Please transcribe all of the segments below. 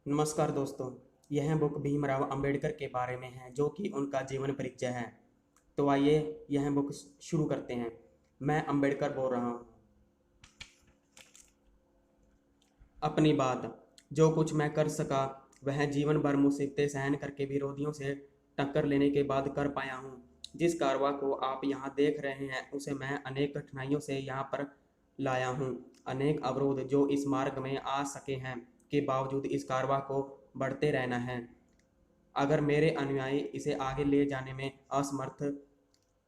नमस्कार दोस्तों। यह बुक भीमराव अंबेडकर के बारे में है जो कि उनका जीवन परिचय है। तो आइए यह बुक शुरू करते हैं। मैं अंबेडकर बोल रहा हूँ। अपनी बात। जो कुछ मैं कर सका वह जीवन भर मुसीबतें सहन करके विरोधियों से टक्कर लेने के बाद कर पाया हूँ। जिस कारवां को आप यहाँ देख रहे हैं उसे मैं अनेक कठिनाइयों से यहाँ पर लाया हूँ। अनेक अवरोध जो इस मार्ग में आ सके हैं के बावजूद इस कारवां को बढ़ते रहना है। अगर मेरे अनुयायी इसे आगे ले जाने में असमर्थ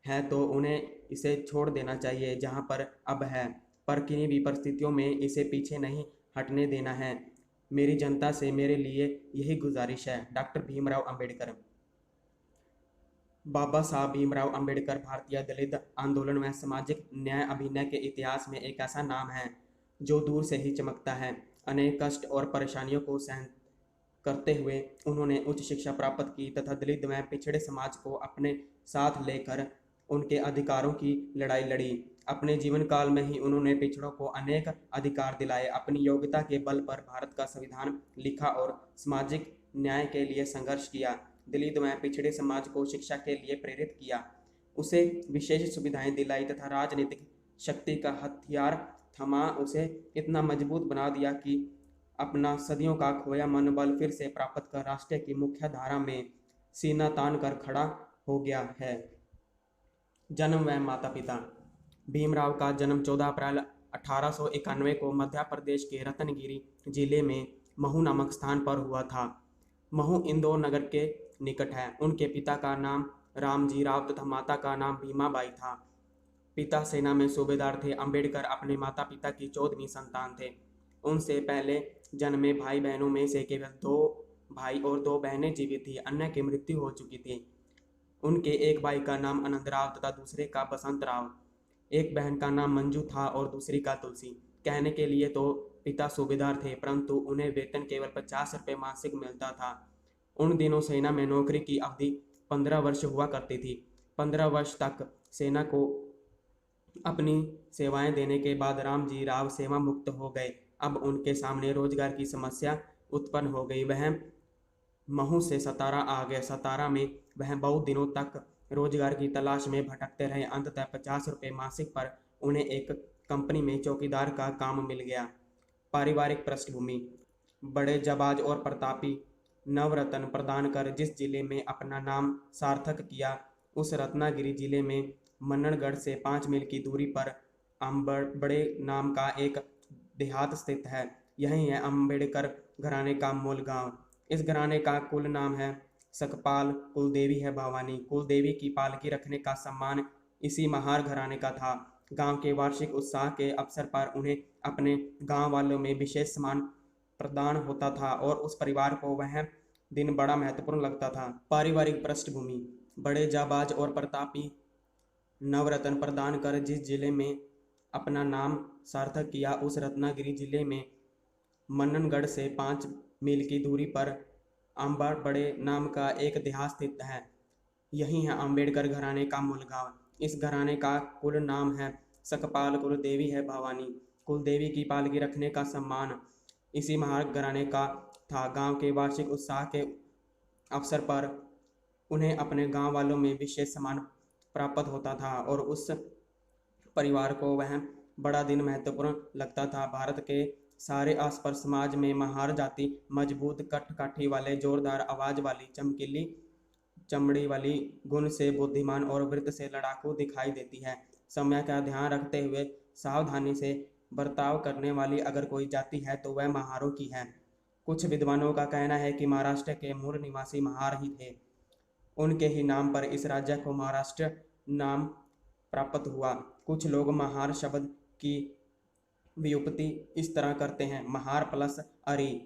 है तो उन्हें इसे छोड़ देना चाहिए जहाँ पर अब है, पर किन्हीं भी परिस्थितियों में इसे पीछे नहीं हटने देना है। मेरी जनता से मेरे लिए यही गुजारिश है। डॉक्टर भीमराव अंबेडकर। बाबा साहब भीमराव अंबेडकर भारतीय दलित आंदोलन में सामाजिक न्याय अभिनय के इतिहास में एक ऐसा नाम है जो दूर से ही चमकता है। अनेक कष्ट और परेशानियों को सहन करते हुए उन्होंने उच्च शिक्षा प्राप्त की तथा दलित व पिछड़े समाज को अपने साथ लेकर उनके अधिकारों की लड़ाई लड़ी। अपने जीवन काल में ही उन्होंने पिछड़ों को अनेक अधिकार दिलाए। अपनी योग्यता के बल पर भारत का संविधान लिखा और सामाजिक न्याय के लिए संघर्ष किया। दलित व पिछड़े समाज को शिक्षा के लिए प्रेरित किया, उसे विशेष सुविधाएं दिलाई तथा राजनीतिक शक्ति का हथियार थमा उसे इतना मजबूत बना दिया कि अपना सदियों का खोया मनोबल फिर से प्राप्त कर राष्ट्र की मुख्य धारा में सीना तान कर खड़ा हो गया है। जन्म व माता पिता। भीमराव का जन्म 14 अप्रैल 1891 को मध्य प्रदेश के रत्नगिरी जिले में महू नामक स्थान पर हुआ था। महू इंदौर नगर के निकट है। उनके पिता का नाम रामजी राव तथा माता का नाम भीमाबाई था। पिता सेना में सूबेदार थे। अंबेडकर अपने माता पिता की 14वीं संतान थे। उनसे पहले जन्मे भाई बहनों में से केवल 2 भाई और 2 बहनें जीवित थी, अन्य की मृत्यु हो चुकी थी। उनके एक भाई का नाम आनंदराव तथा दूसरे का बसंत राव। एक बहन का नाम मंजू था और दूसरी का तुलसी। कहने के लिए तो पिता सूबेदार थे, परंतु उन्हें वेतन केवल 50 रुपये मासिक मिलता था। उन दिनों सेना में नौकरी की अवधि 15 वर्ष हुआ करती थी। 15 वर्ष तक सेना को अपनी सेवाएं देने के बाद रामजी राव सेवा मुक्त हो गए। अब उनके सामने रोजगार की समस्या उत्पन्न हो गई। वह महू से सतारा आ गए। सतारा में वह बहुत दिनों तक रोजगार की तलाश में भटकते रहे। अंततः 50 रुपये मासिक पर उन्हें एक कंपनी में चौकीदार का काम मिल गया। पारिवारिक पृष्ठभूमि। बड़े जाबाज और प्रतापी नवरत्न प्रदान कर जिस जिले में अपना नाम सार्थक किया, उस रत्नागिरी जिले में मन्नणगढ़ से 5 मील की दूरी पर बड़े नाम का एक देहात स्थित है। यही है अम्बेडकर घराने का मूल गांव। इस घराने का कुल नाम है सकपाल, कुलदेवी है भवानी। कुलदेवी की पालकी रखने का सम्मान इसी महार घराने का था। गांव के वार्षिक उत्साह के अवसर पर उन्हें अपने गांव वालों में विशेष सम्मान प्रदान होता था और उस परिवार को वह दिन बड़ा महत्वपूर्ण लगता था। पारिवारिक पृष्ठभूमि। बड़े जाबाज और प्रतापी नवरत्न प्रदान कर जिस जिले में अपना नाम सार्थक किया, उस रत्नागिरी जिले में मन्ननगढ़ से 5 मील की दूरी पर अंबर बड़े नाम का एक देहात स्थित है। यही है अम्बेडकर घराने का मूल गांव। इस घराने का कुल नाम है सकपाल, कुलदेवी है भवानी। कुलदेवी की पालकी रखने का सम्मान इसी महार घराने का था। गांव के वार्षिक उत्साह के अवसर पर उन्हें अपने गांव वालों में विशेष सम्मान प्राप्त होता था और उस परिवार को वह बड़ा दिन महत्वपूर्ण लगता था। भारत के सारे आसपास समाज में महार जाति मजबूत कटकाठी वाले, जोरदार आवाज वाली, चमकीली चमड़ी वाली, गुण से बुद्धिमान और वृत्त से लड़ाकू दिखाई देती है। समय का ध्यान रखते हुए सावधानी से बर्ताव करने वाली अगर कोई जाति है तो वह महारों की है। कुछ विद्वानों का कहना है कि महाराष्ट्र के मूल निवासी महार ही थे। उनके ही नाम पर इस राज्य को महाराष्ट्र नाम प्राप्त हुआ। कुछ लोग महार शब्द की व्युत्पत्ति इस तरह करते हैं: महार प्लस अरी,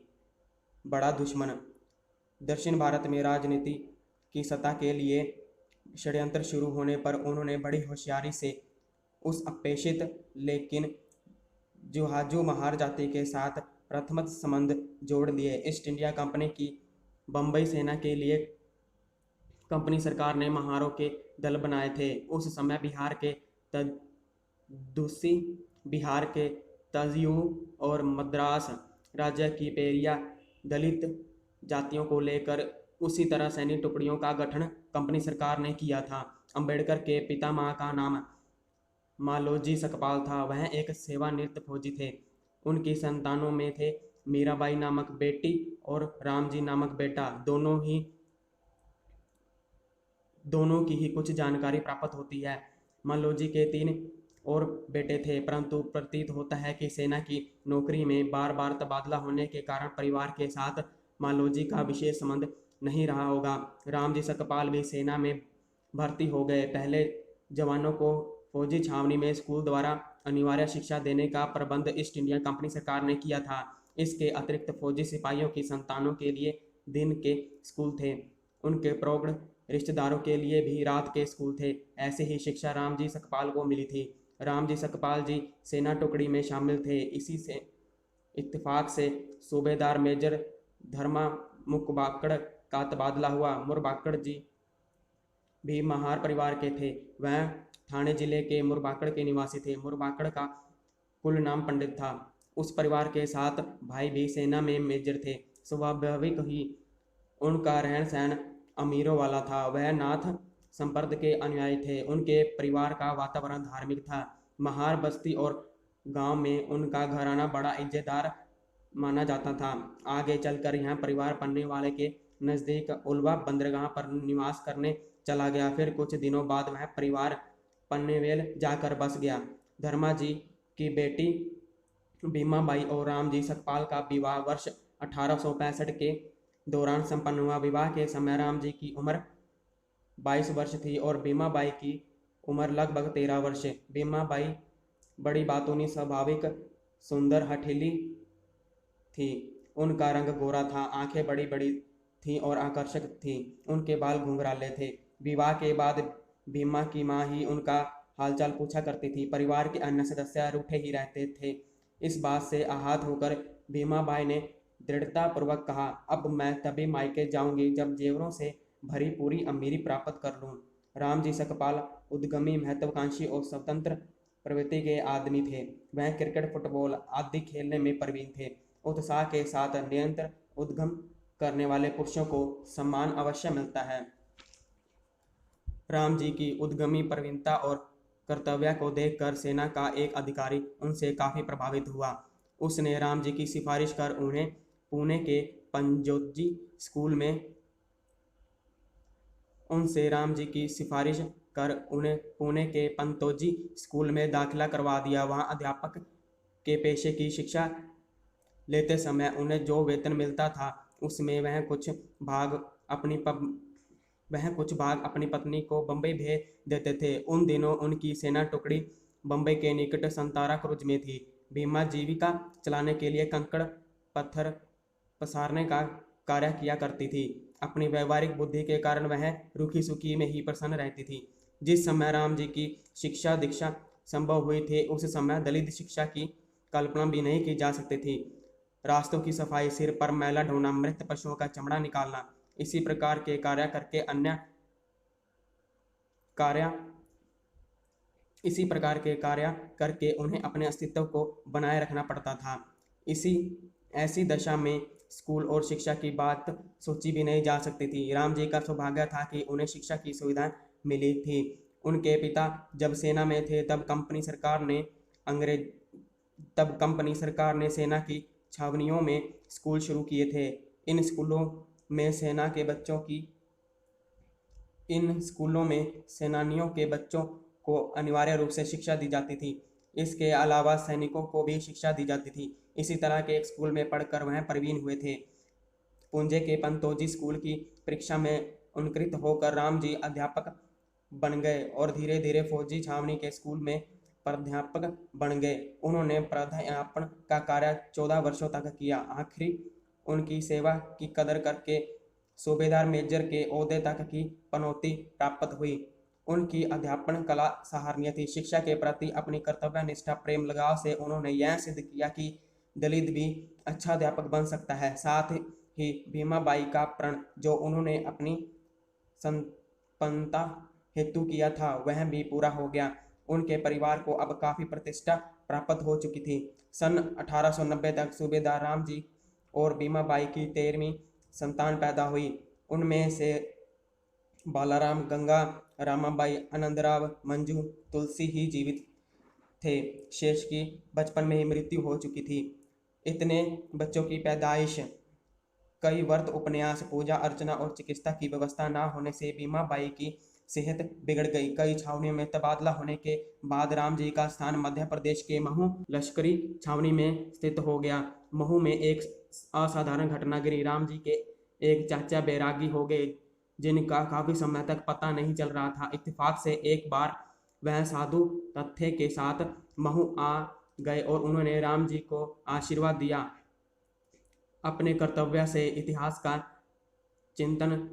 बड़ा दुश्मन। दक्षिण भारत में राजनीति की सत्ता के लिए षड्यंत्र शुरू होने पर उन्होंने बड़ी होशियारी से उस अपेक्षित लेकिन जुहाजू महार जाति के साथ प्रथम संबंध जोड़ दिए। ईस्ट इंडिया कंपनी की बंबई सेना के लिए कंपनी सरकार ने महारों के दल बनाए थे। उस समय बिहार के तदुसी, बिहार के तजयू और मद्रास राज्य की पेरिया दलित जातियों को लेकर उसी तरह सैनिक टुकड़ियों का गठन कंपनी सरकार ने किया था। अंबेडकर के पितामह का नाम मालोजी सकपाल था। वह एक सेवानिवृत्त फौजी थे। उनकी संतानों में थे मीराबाई नामक बेटी और रामजी नामक बेटा। दोनों की ही कुछ जानकारी प्राप्त होती है। मालोजी के 3 और बेटे थे, परंतु प्रतीत होता है कि सेना की नौकरी में बार बार तबादला होने के कारण परिवार के साथ मालोजी का विशेष संबंध नहीं रहा होगा। रामजी सकपाल भी सेना में भर्ती हो गए। पहले जवानों को फौजी छावनी में स्कूल द्वारा अनिवार्य शिक्षा देने का प्रबंध ईस्ट इंडिया कंपनी सरकार ने किया था। इसके अतिरिक्त फौजी सिपाहियों की संतानों के लिए दिन के स्कूल थे। उनके प्रौढ़ रिश्तेदारों के लिए भी रात के स्कूल थे। ऐसे ही शिक्षा रामजी सकपाल को मिली थी। रामजी सकपाल जी सेना टुकड़ी में शामिल थे। इसी से इत्तेफाक से सूबेदार मेजर धर्मा मुकबाकड़ का तबादला हुआ। मुरबाकड़ जी भी महार परिवार के थे। वह ठाणे जिले के मुरबाकड़ के निवासी थे। मुरबाकड़ का कुल नाम पंडित था। उस परिवार के 7 भाई भी सेना में मेजर थे। स्वाभाविक ही उनका रहन सहन अमीरों वाला था। वह नाथ संप्रद के अनुयायी थे। उनके परिवार का वातावरण धार्मिक था। महार बस्ती और गांव में उनका घराना बड़ा इज्जतदार माना जाता था। आगे चलकर यह परिवार पन्ने वाले के नज़दीक उल्वा बंदरगाह पर निवास करने चला गया। फिर कुछ दिनों बाद वह परिवार पन्नेवेल जाकर बस गया। धर्मा जी की बेटी भीमाबाई और रामजी सकपाल का विवाह वर्ष 1865 के दौरान संपन्न हुआ। विवाह के समय राम जी की उम्र 22 वर्ष थी और भीमाबाई की उम्र लगभग 13 वर्ष। भीमाबाई बड़ी बातूनी, स्वाभाविक, सुंदर, हठीली थी। उनका रंग गोरा था, आंखें बड़ी बड़ी थीं और आकर्षक थीं। उनके बाल घुंघराले थे। विवाह के बाद भीमा की माँ ही उनका हालचाल पूछा करती थी। परिवार के अन्य सदस्य रूठे ही रहते थे। इस बात से आहत होकर भीमाबाई ने दृढ़तापूर्वक कहा, अब मैं तभी मायके जाऊंगी जब जेवरों से भरी पूरी अमीरी प्राप्त कर लूं। रामजी सकपाल उद्यमी, महत्वाकांक्षी और स्वतंत्र प्रवृत्ति के आदमी थे। वह क्रिकेट, फुटबॉल आदि खेलने में प्रवीण थे। उत्साह के साथ निरंतर उद्यम करने वाले पुरुषों को सम्मान अवश्य मिलता है। राम जी की उद्यमी प्रवीणता और कर्तव्य को देखकर सेना का एक अधिकारी उनसे काफ़ी प्रभावित हुआ। उसने राम जी की सिफारिश कर उन्हें पुणे के पंजोजी स्कूल में उनसे राम जी की सिफारिश कर उन्हें पुणे के पंतोजी स्कूल में दाखिला करवा दिया। वहाँ अध्यापक के पेशे की शिक्षा लेते समय उन्हें जो वेतन मिलता था उसमें वह कुछ भाग अपनी पत्नी को बम्बई भेज देते थे। उन दिनों उनकी सेना टुकड़ी बम्बई के निकट संतारा क्रुज में थी। भीमा जीविका चलाने के लिए कंकड़ पत्थर पसारने का कार्य किया करती थी। अपनी व्यवहारिक बुद्धि के कारण वह रूखी सूखी में ही प्रसन्न रहती थी। जिस समय राम जी की शिक्षा दीक्षा संभव हुई थी उस समय दलित शिक्षा की कल्पना भी नहीं की जा सकती थी। रास्तों की सफाई, सिर पर मैला ढोना, मृत पशुओं का चमड़ा निकालना, इसी प्रकार के कार्य करके उन्हें अपने अस्तित्व को बनाए रखना पड़ता था। ऐसी दशा में स्कूल और शिक्षा की बात सोची भी नहीं जा सकती थी। राम जी का सौभाग्य था कि उन्हें शिक्षा की सुविधा मिली थी। उनके पिता जब सेना में थे तब कंपनी सरकार ने सेना की छावनियों में स्कूल शुरू किए थे। इन स्कूलों में सेनानियों के बच्चों को अनिवार्य रूप से शिक्षा दी जाती थी। इसके अलावा सैनिकों को भी शिक्षा दी जाती थी। इसी तरह के एक स्कूल में पढ़कर वह प्रवीण हुए थे। पुंजे के पंतोजी स्कूल की परीक्षा में उत्तीर्ण होकर राम जी अध्यापक बन गए और धीरे धीरे फौजी छावनी के स्कूल में प्राध्यापक बन गए। उन्होंने प्राध्यापन का कार्य 14 वर्षों तक किया। आखिरी उनकी सेवा की कदर करके सूबेदार मेजर के ओहदे तक की पनौती प्राप्त हुई। उनकी अध्यापन कला सराहनीय थी। शिक्षा के प्रति अपनी कर्तव्य निष्ठा, प्रेम लगाव से उन्होंने यह सिद्ध किया कि दलित भी अच्छा अध्यापक बन सकता है। साथ ही भीमाबाई का प्रण जो उन्होंने अपनी संपन्नता हेतु किया था वह भी पूरा हो गया। उनके परिवार को अब काफ़ी प्रतिष्ठा प्राप्त हो चुकी थी। सन 1890 तक सूबेदार राम जी और भीमाबाई की 13वीं संतान पैदा हुई। उनमें से बालाराम, गंगा, रामाबाई, आनंदराव, मंजू, तुलसी ही जीवित थे। शेष की बचपन में ही मृत्यु हो चुकी थी। इतने बच्चों की पैदाइश, कई व्रत, उपन्यास, पूजा अर्चना और चिकित्सा की व्यवस्था न होने से भीमाबाई की सेहत बिगड़ गई। कई छावनियों में तबादला होने के बाद राम जी का स्थान मध्य प्रदेश के महू लश्करी छावनी में स्थित हो गया। महू में एक असाधारण घटना घटी। राम जी के एक चाचा बैरागी हो गए, जिनका काफी समय तक पता नहीं चल रहा था। इत्तेफाक से एक बार वह साधु तथ्य के साथ महू आ गए और उन्होंने राम जी को आशीर्वाद दिया। अपने कर्तव्य से इतिहास का चिंतन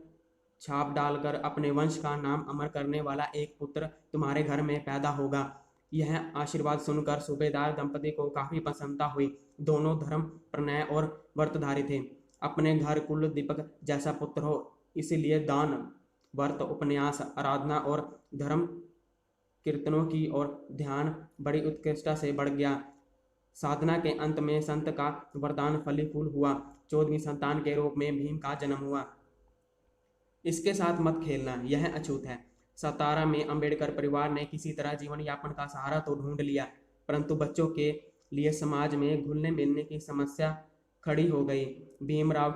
छाप डालकर अपने वंश का नाम अमर करने वाला एक पुत्र तुम्हारे घर में पैदा होगा। यह आशीर्वाद सुनकर सूबेदार दंपति को काफी प्रसन्नता हुई। दोनों धर्म प्रणय और व्रतधारी थे। अपने घर कुल दीपक जैसा पुत्र हो, इसलिए दान, व्रत, उपन्यास, आराधना और धर्म कीर्तनों की ओर ध्यान बड़ी उत्कृष्टता से बढ़ गया। साधना के अंत में संत का वरदान फलीफूल हुआ। 14वीं संतान के रूप में भीम का जन्म हुआ। इसके साथ मत खेलना, यह अछूत है। सतारा में अंबेडकर परिवार ने किसी तरह जीवन यापन का सहारा तो ढूंढ लिया, परंतु बच्चों के लिए समाज में घुलने मिलने की समस्या खड़ी हो गई। भीमराव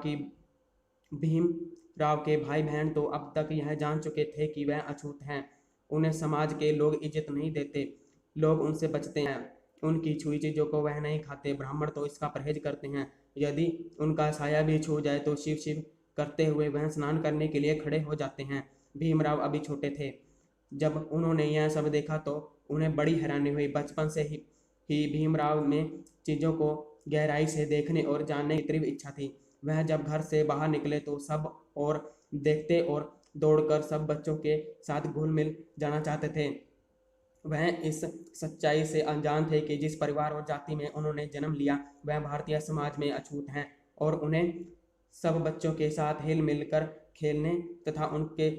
के भाई बहन तो अब तक यह जान चुके थे कि वह अछूत हैं। उन्हें समाज के लोग इज्जत नहीं देते, लोग उनसे बचते हैं। उनकी छुई चीजों को वह नहीं खाते। ब्राह्मण तो इसका परहेज करते हैं। यदि उनका साया भी छू जाए तो शिव शिव करते हुए वह स्नान करने के लिए खड़े हो जाते हैं। भीमराव अभी छोटे थे। जब उन्होंने यह सब देखा तो उन्हें बड़ी हैरानी हुई। बचपन से ही भीमराव में चीज़ों को गहराई से देखने और जानने की तीव्र इच्छा थी। वह जब घर से बाहर निकले तो सब और देखते और दौड़कर सब बच्चों के साथ घुल मिल जाना चाहते थे। वह इस सच्चाई से अनजान थे कि जिस परिवार और जाति में उन्होंने जन्म लिया वह भारतीय समाज में अछूत हैं और उन्हें सब बच्चों के साथ हिल मिलकर खेलने तथा उनके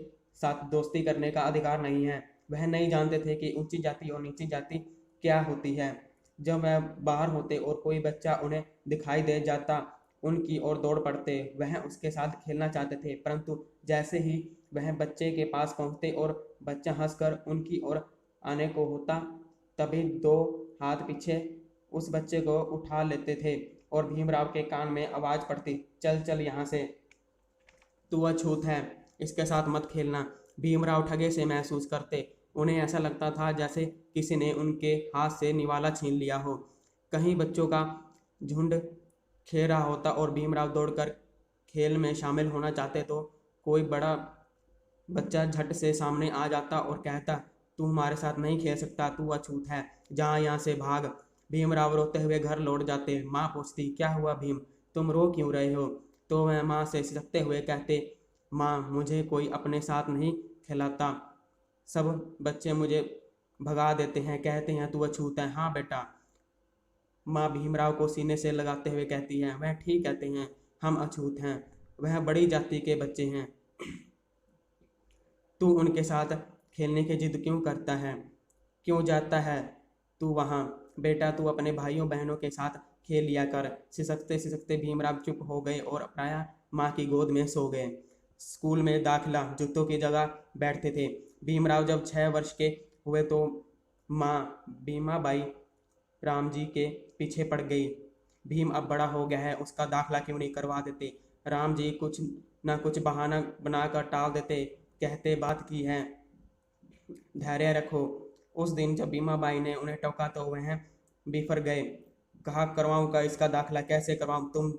साथ दोस्ती करने का अधिकार नहीं है। वह नहीं जानते थे कि ऊंची जाति और नीची जाति क्या होती है। जब वह बाहर होते और कोई बच्चा उन्हें दिखाई दे जाता, उनकी ओर दौड़ पड़ते। वह उसके साथ खेलना चाहते थे, परंतु जैसे ही वह बच्चे के पास पहुंचते और बच्चा हंसकर उनकी ओर आने को होता, तभी 2 हाथ पीछे उस बच्चे को उठा लेते थे और भीमराव के कान में आवाज पड़ती, चल चल यहाँ से, तू अछूत है, इसके साथ मत खेलना। भीमराव ठगे से महसूस करते। उन्हें ऐसा लगता था जैसे किसी ने उनके हाथ से निवाला छीन लिया हो। कहीं बच्चों का झुंड खेल रहा होता और भीमराव दौड़कर खेल में शामिल होना चाहते तो कोई बड़ा बच्चा झट से सामने आ जाता और कहता, तू हमारे साथ नहीं खेल सकता, तू अछूत है, जहाँ यहाँ से भाग। भीमराव रोते हुए घर लौट जाते। माँ पूछती, क्या हुआ भीम, तुम रो क्यों रहे हो? तो वह माँ से सिसकते हुए कहते, माँ मुझे कोई अपने साथ नहीं खिलाता, सब बच्चे मुझे भगा देते हैं, कहते हैं तू अछूत है। हाँ बेटा, माँ भीमराव को सीने से लगाते हुए कहती है, वह ठीक कहते हैं, हम अछूत हैं, वह बड़ी जाति के बच्चे हैं। तू उनके साथ खेलने की जिद क्यों करता है, क्यों जाता है तू वहाँ? बेटा तू अपने भाइयों बहनों के साथ खेल लिया कर। सिसकते सिसकते भीमराव चुप हो गए और प्रायः माँ की गोद में सो गए। स्कूल में दाखिला, जूतों की जगह बैठते थे। भीमराव जब 6 वर्ष के हुए तो माँ भीमाबाई राम जी के पीछे पड़ गई। भीम अब बड़ा हो गया है, उसका दाखिला क्यों नहीं करवा देते? राम जी कुछ ना कुछ बहाना बनाकर टाल देते, कहते बात की है, धैर्य रखो। उस दिन जब भीमाबाई ने उन्हें टोका तो वह बिफर गए। कहा, करवाऊंगा इसका दाखिला, कैसे करवाऊं?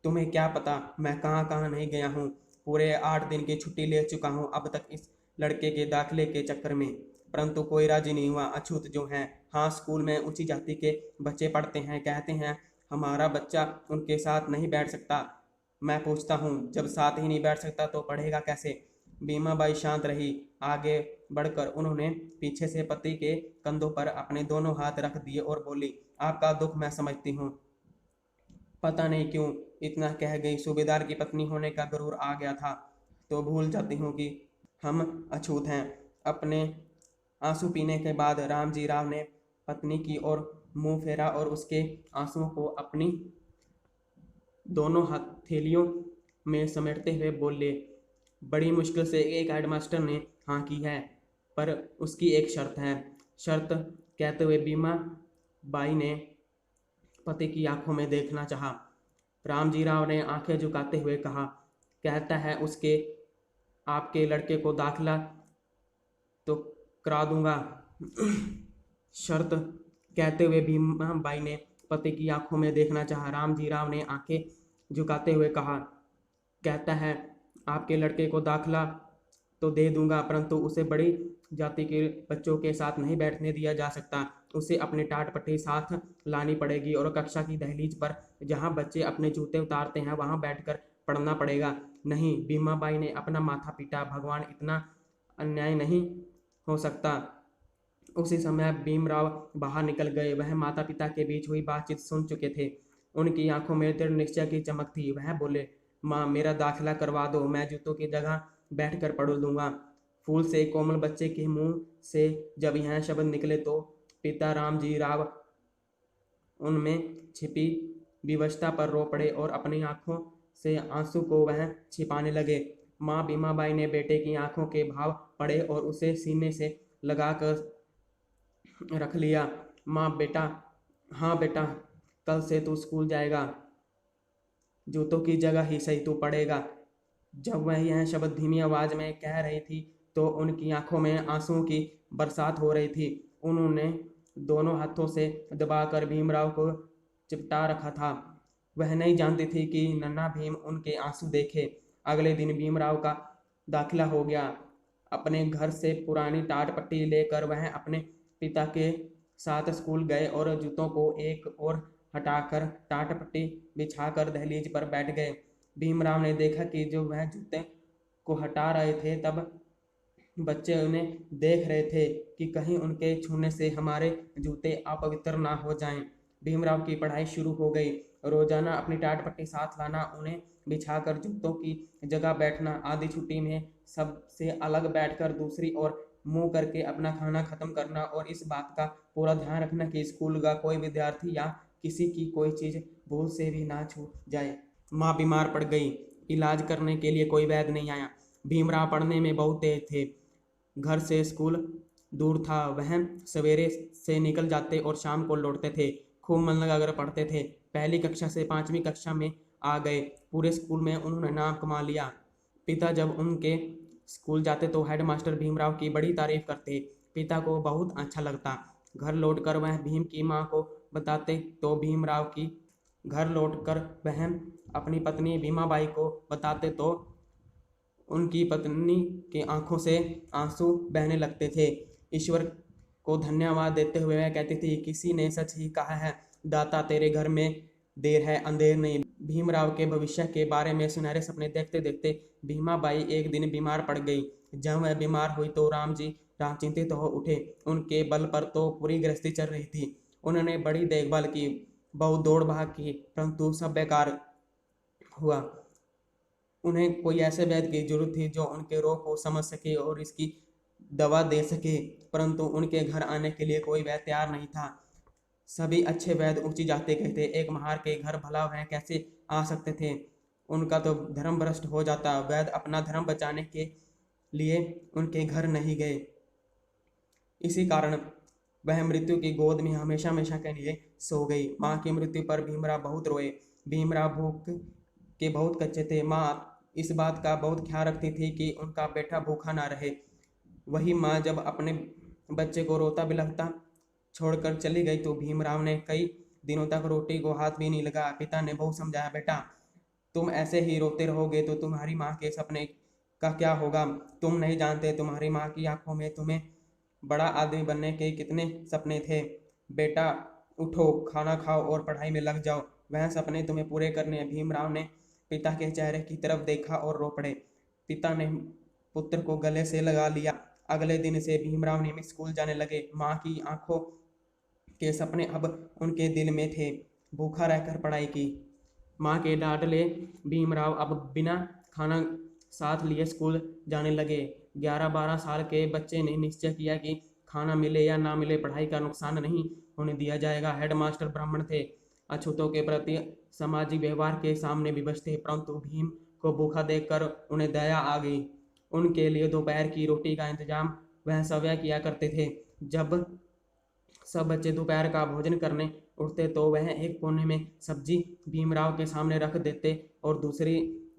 तुम्हें क्या पता मैं कहाँ कहाँ नहीं गया हूँ। पूरे 8 दिन की छुट्टी ले चुका हूँ अब तक इस लड़के के दाखिले के चक्कर में, परंतु कोई राजी नहीं हुआ। अछूत जो हैं, हाँ स्कूल में ऊंची जाति के बच्चे पढ़ते हैं, कहते हैं हमारा बच्चा उनके साथ नहीं बैठ सकता। मैं पूछता हूँ, जब साथ ही नहीं बैठ सकता तो पढ़ेगा कैसे? भीमाबाई शांत रही। आगे बढ़कर उन्होंने पीछे से पति के कंधों पर अपने दोनों हाथ रख दिए और बोली, आपका दुख मैं समझती हूँ। पता नहीं क्यों इतना कह गई। सूबेदार की पत्नी होने का गुरूर आ गया था तो भूल जाती हूँ कि हम अछूत हैं। अपने आंसू पीने के बाद रामजी राव ने पत्नी की ओर मुंह फेरा और उसके आंसुओं को अपनी दोनों हथेलियों में समेटते हुए बोले। बड़ी मुश्किल से एक हेडमास्टर ने हाँ की है, पर उसकी एक शर्त है। शर्त कहते हुए बीमा बाई ने पति की आंखों में देखना चाहा। रामजी राव ने आंखें झुकाते हुए कहा, कहता है उसके आपके लड़के को दाखिला तो करा दूंगा। शर्त कहते हुए भीमा बाई ने पति की आंखों में देखना चाहा। रामजी राव ने आंखें झुकाते हुए कहा, कहता है आपके लड़के को दाखिला तो दे दूंगा, परंतु उसे बड़ी जाति के बच्चों के साथ नहीं बैठने दिया जा सकता। उसे अपने टाट पट्टी साथ लानी पड़ेगी और कक्षा की दहलीज पर जहां बच्चे अपने जूते उतारते हैं वहां बैठकर पढ़ना पड़ेगा। नहीं, भीमाबाई ने अपना माथा पीटा। भगवान, इतना अन्याय नहीं हो सकता। उसी समय भीमराव बाहर निकल गए। वह माता पिता के बीच हुई बातचीत सुन चुके थे। उनकी आंखों में दृढ़ निश्चय की चमक थी। वह बोले, माँ, मेरा दाखिला करवा दो, मैं जूतों की जगह बैठकर पढ़ लूंगा। फूल से कोमल बच्चे के मुंह से जब यह शब्द निकले तो पिता रामजी राव उनमें छिपी विवशता पर रो पड़े और अपनी आंखों से आंसू को वह छिपाने लगे। माँ भीमाबाई ने बेटे की आंखों के भाव पढ़े और उसे सीने से लगाकर रख लिया। माँ, बेटा, हाँ बेटा, कल से तू स्कूल जाएगा, जूतों की जगह ही सही तू पड़ेगा। जब वह यह शब्द धीमी आवाज में कह रही थी तो उनकी आंखों में आंसुओं की बरसात हो रही थी। उन्होंने दोनों हाथों से दबाकर भीमराव को चिपटा रखा था। वह नहीं जानती थी कि नन्हा भीम उनके आंसू देखे। अगले दिन भीमराव का दाखिला हो गया। अपने घर से पुरानी टाट पट्टी लेकर वह अपने पिता के साथ स्कूल गए और जूतों को एक और हटाकर टाट पट्टी बिछाकर दहलीज पर बैठ गए। भीमराव ने देखा कि जो वह जूते को हटा रहे थे तब बच्चे उन्हें देख रहे थे कि कहीं उनके छूने से हमारे जूते अपवित्र ना हो जाएं। भीमराव की पढ़ाई शुरू हो गई। रोजाना अपनी टाट पट्टी साथ लाना, उन्हें बिछाकर जूतों की जगह बैठना, आधी छुट्टी में सबसे अलग बैठकर दूसरी ओर मुंह करके अपना खाना खत्म करना और इस बात का पूरा ध्यान रखना कि स्कूल का कोई विद्यार्थी या किसी की कोई चीज भूल से भी ना छूट जाए। माँ बीमार पड़ गई। इलाज करने के लिए कोई वैद्य नहीं आया। भीमराव पढ़ने में बहुत तेज थे। घर से स्कूल दूर था। वह सवेरे से निकल जाते और शाम को लौटते थे। खूब मन लगाकर पढ़ते थे। पहली कक्षा से 5वीं कक्षा में आ गए। पूरे स्कूल में उन्होंने नाम कमा लिया। पिता जब उनके स्कूल जाते तो हेडमास्टर भीमराव की बड़ी तारीफ करते। पिता को बहुत अच्छा लगता। घर लौटकर वह भीम की माँ को बताते तो भीमराव की घर लौटकर वह अपनी पत्नी भीमाबाई को बताते तो उनकी पत्नी की आंखों से आंसू बहने लगते थे। ईश्वर को धन्यवाद देते हुए वह कहती थी, किसी ने सच ही कहा है, दाता तेरे घर में देर है अंधेर नहीं। भीमराव के भविष्य के बारे में सुनहरे सपने देखते देखते भीमाबाई एक दिन बीमार पड़ गई। जब वह बीमार हुई तो राम चिंतित हो उठे। उनके बल पर तो पूरी गृहस्थी चल रही थी। उन्होंने बड़ी देखभाल की, बहुत दौड़ भाग की, परंतु सब बेकार हुआ। उन्हें कोई ऐसे वैद्य की जरूरत थी जो उनके रोग को समझ सके और इसकी दवा दे सके, परंतु उनके घर आने के लिए कोई वैद्य तैयार नहीं था। सभी अच्छे वैद्य ऊंची जाते गए थे। एक महार के घर भला वह कैसे आ सकते थे? उनका तो धर्म भ्रष्ट हो जाता। वैद्य अपना धर्म बचाने के लिए उनके घर नहीं गए। इसी कारण वह मृत्यु की गोद में हमेशा हमेशा के लिए सो गई। माँ की मृत्यु पर भीमराव बहुत रोए। भीमराव भूख के बहुत कच्चे थे। माँ इस बात का बहुत ख्याल रखती थी कि उनका बेटा भूखा ना रहे। वही माँ जब अपने बच्चे को रोता बिलखता छोड़कर चली गई तो भीमराव ने कई दिनों तक रोटी को हाथ भी नहीं लगाया। पिता ने बहुत समझाया, बेटा तुम ऐसे ही रोते रहोगे तो तुम्हारी माँ के सपने का क्या होगा? तुम नहीं जानते तुम्हारी माँ की आंखों में तुम्हें बड़ा आदमी बनने के कितने सपने थे। बेटा उठो, खाना खाओ और पढ़ाई में लग जाओ, वह सपने तुम्हें पूरे करने हैं। भीमराव ने पिता के चेहरे की तरफ देखा और रो पड़े। पिता ने पुत्र को गले से लगा लिया। अगले दिन से भीमराव नियमित स्कूल जाने लगे। माँ की आंखों के सपने अब उनके दिल में थे। भूखा रहकर पढ़ाई की। माँ के डांटले भीमराव अब बिना खाना साथ लिए स्कूल जाने लगे। 11-12 साल के बच्चे ने निश्चय किया कि खाना मिले या ना मिले पढ़ाई का नुकसान नहीं होने दिया जाएगा। हेडमास्टर ब्राह्मण थे। अछूतों के प्रति सामाजिक व्यवहार के सामने विवश थे, परंतु भीम को भूखा देखकर उन्हें दया आ गई। उनके लिए दोपहर की रोटी का इंतजाम वह स्वयं किया करते थे। जब सब बच्चे दोपहर का भोजन करने उठते तो वह एक कोने में सब्जी भीमराव के सामने रख देते और दूसरी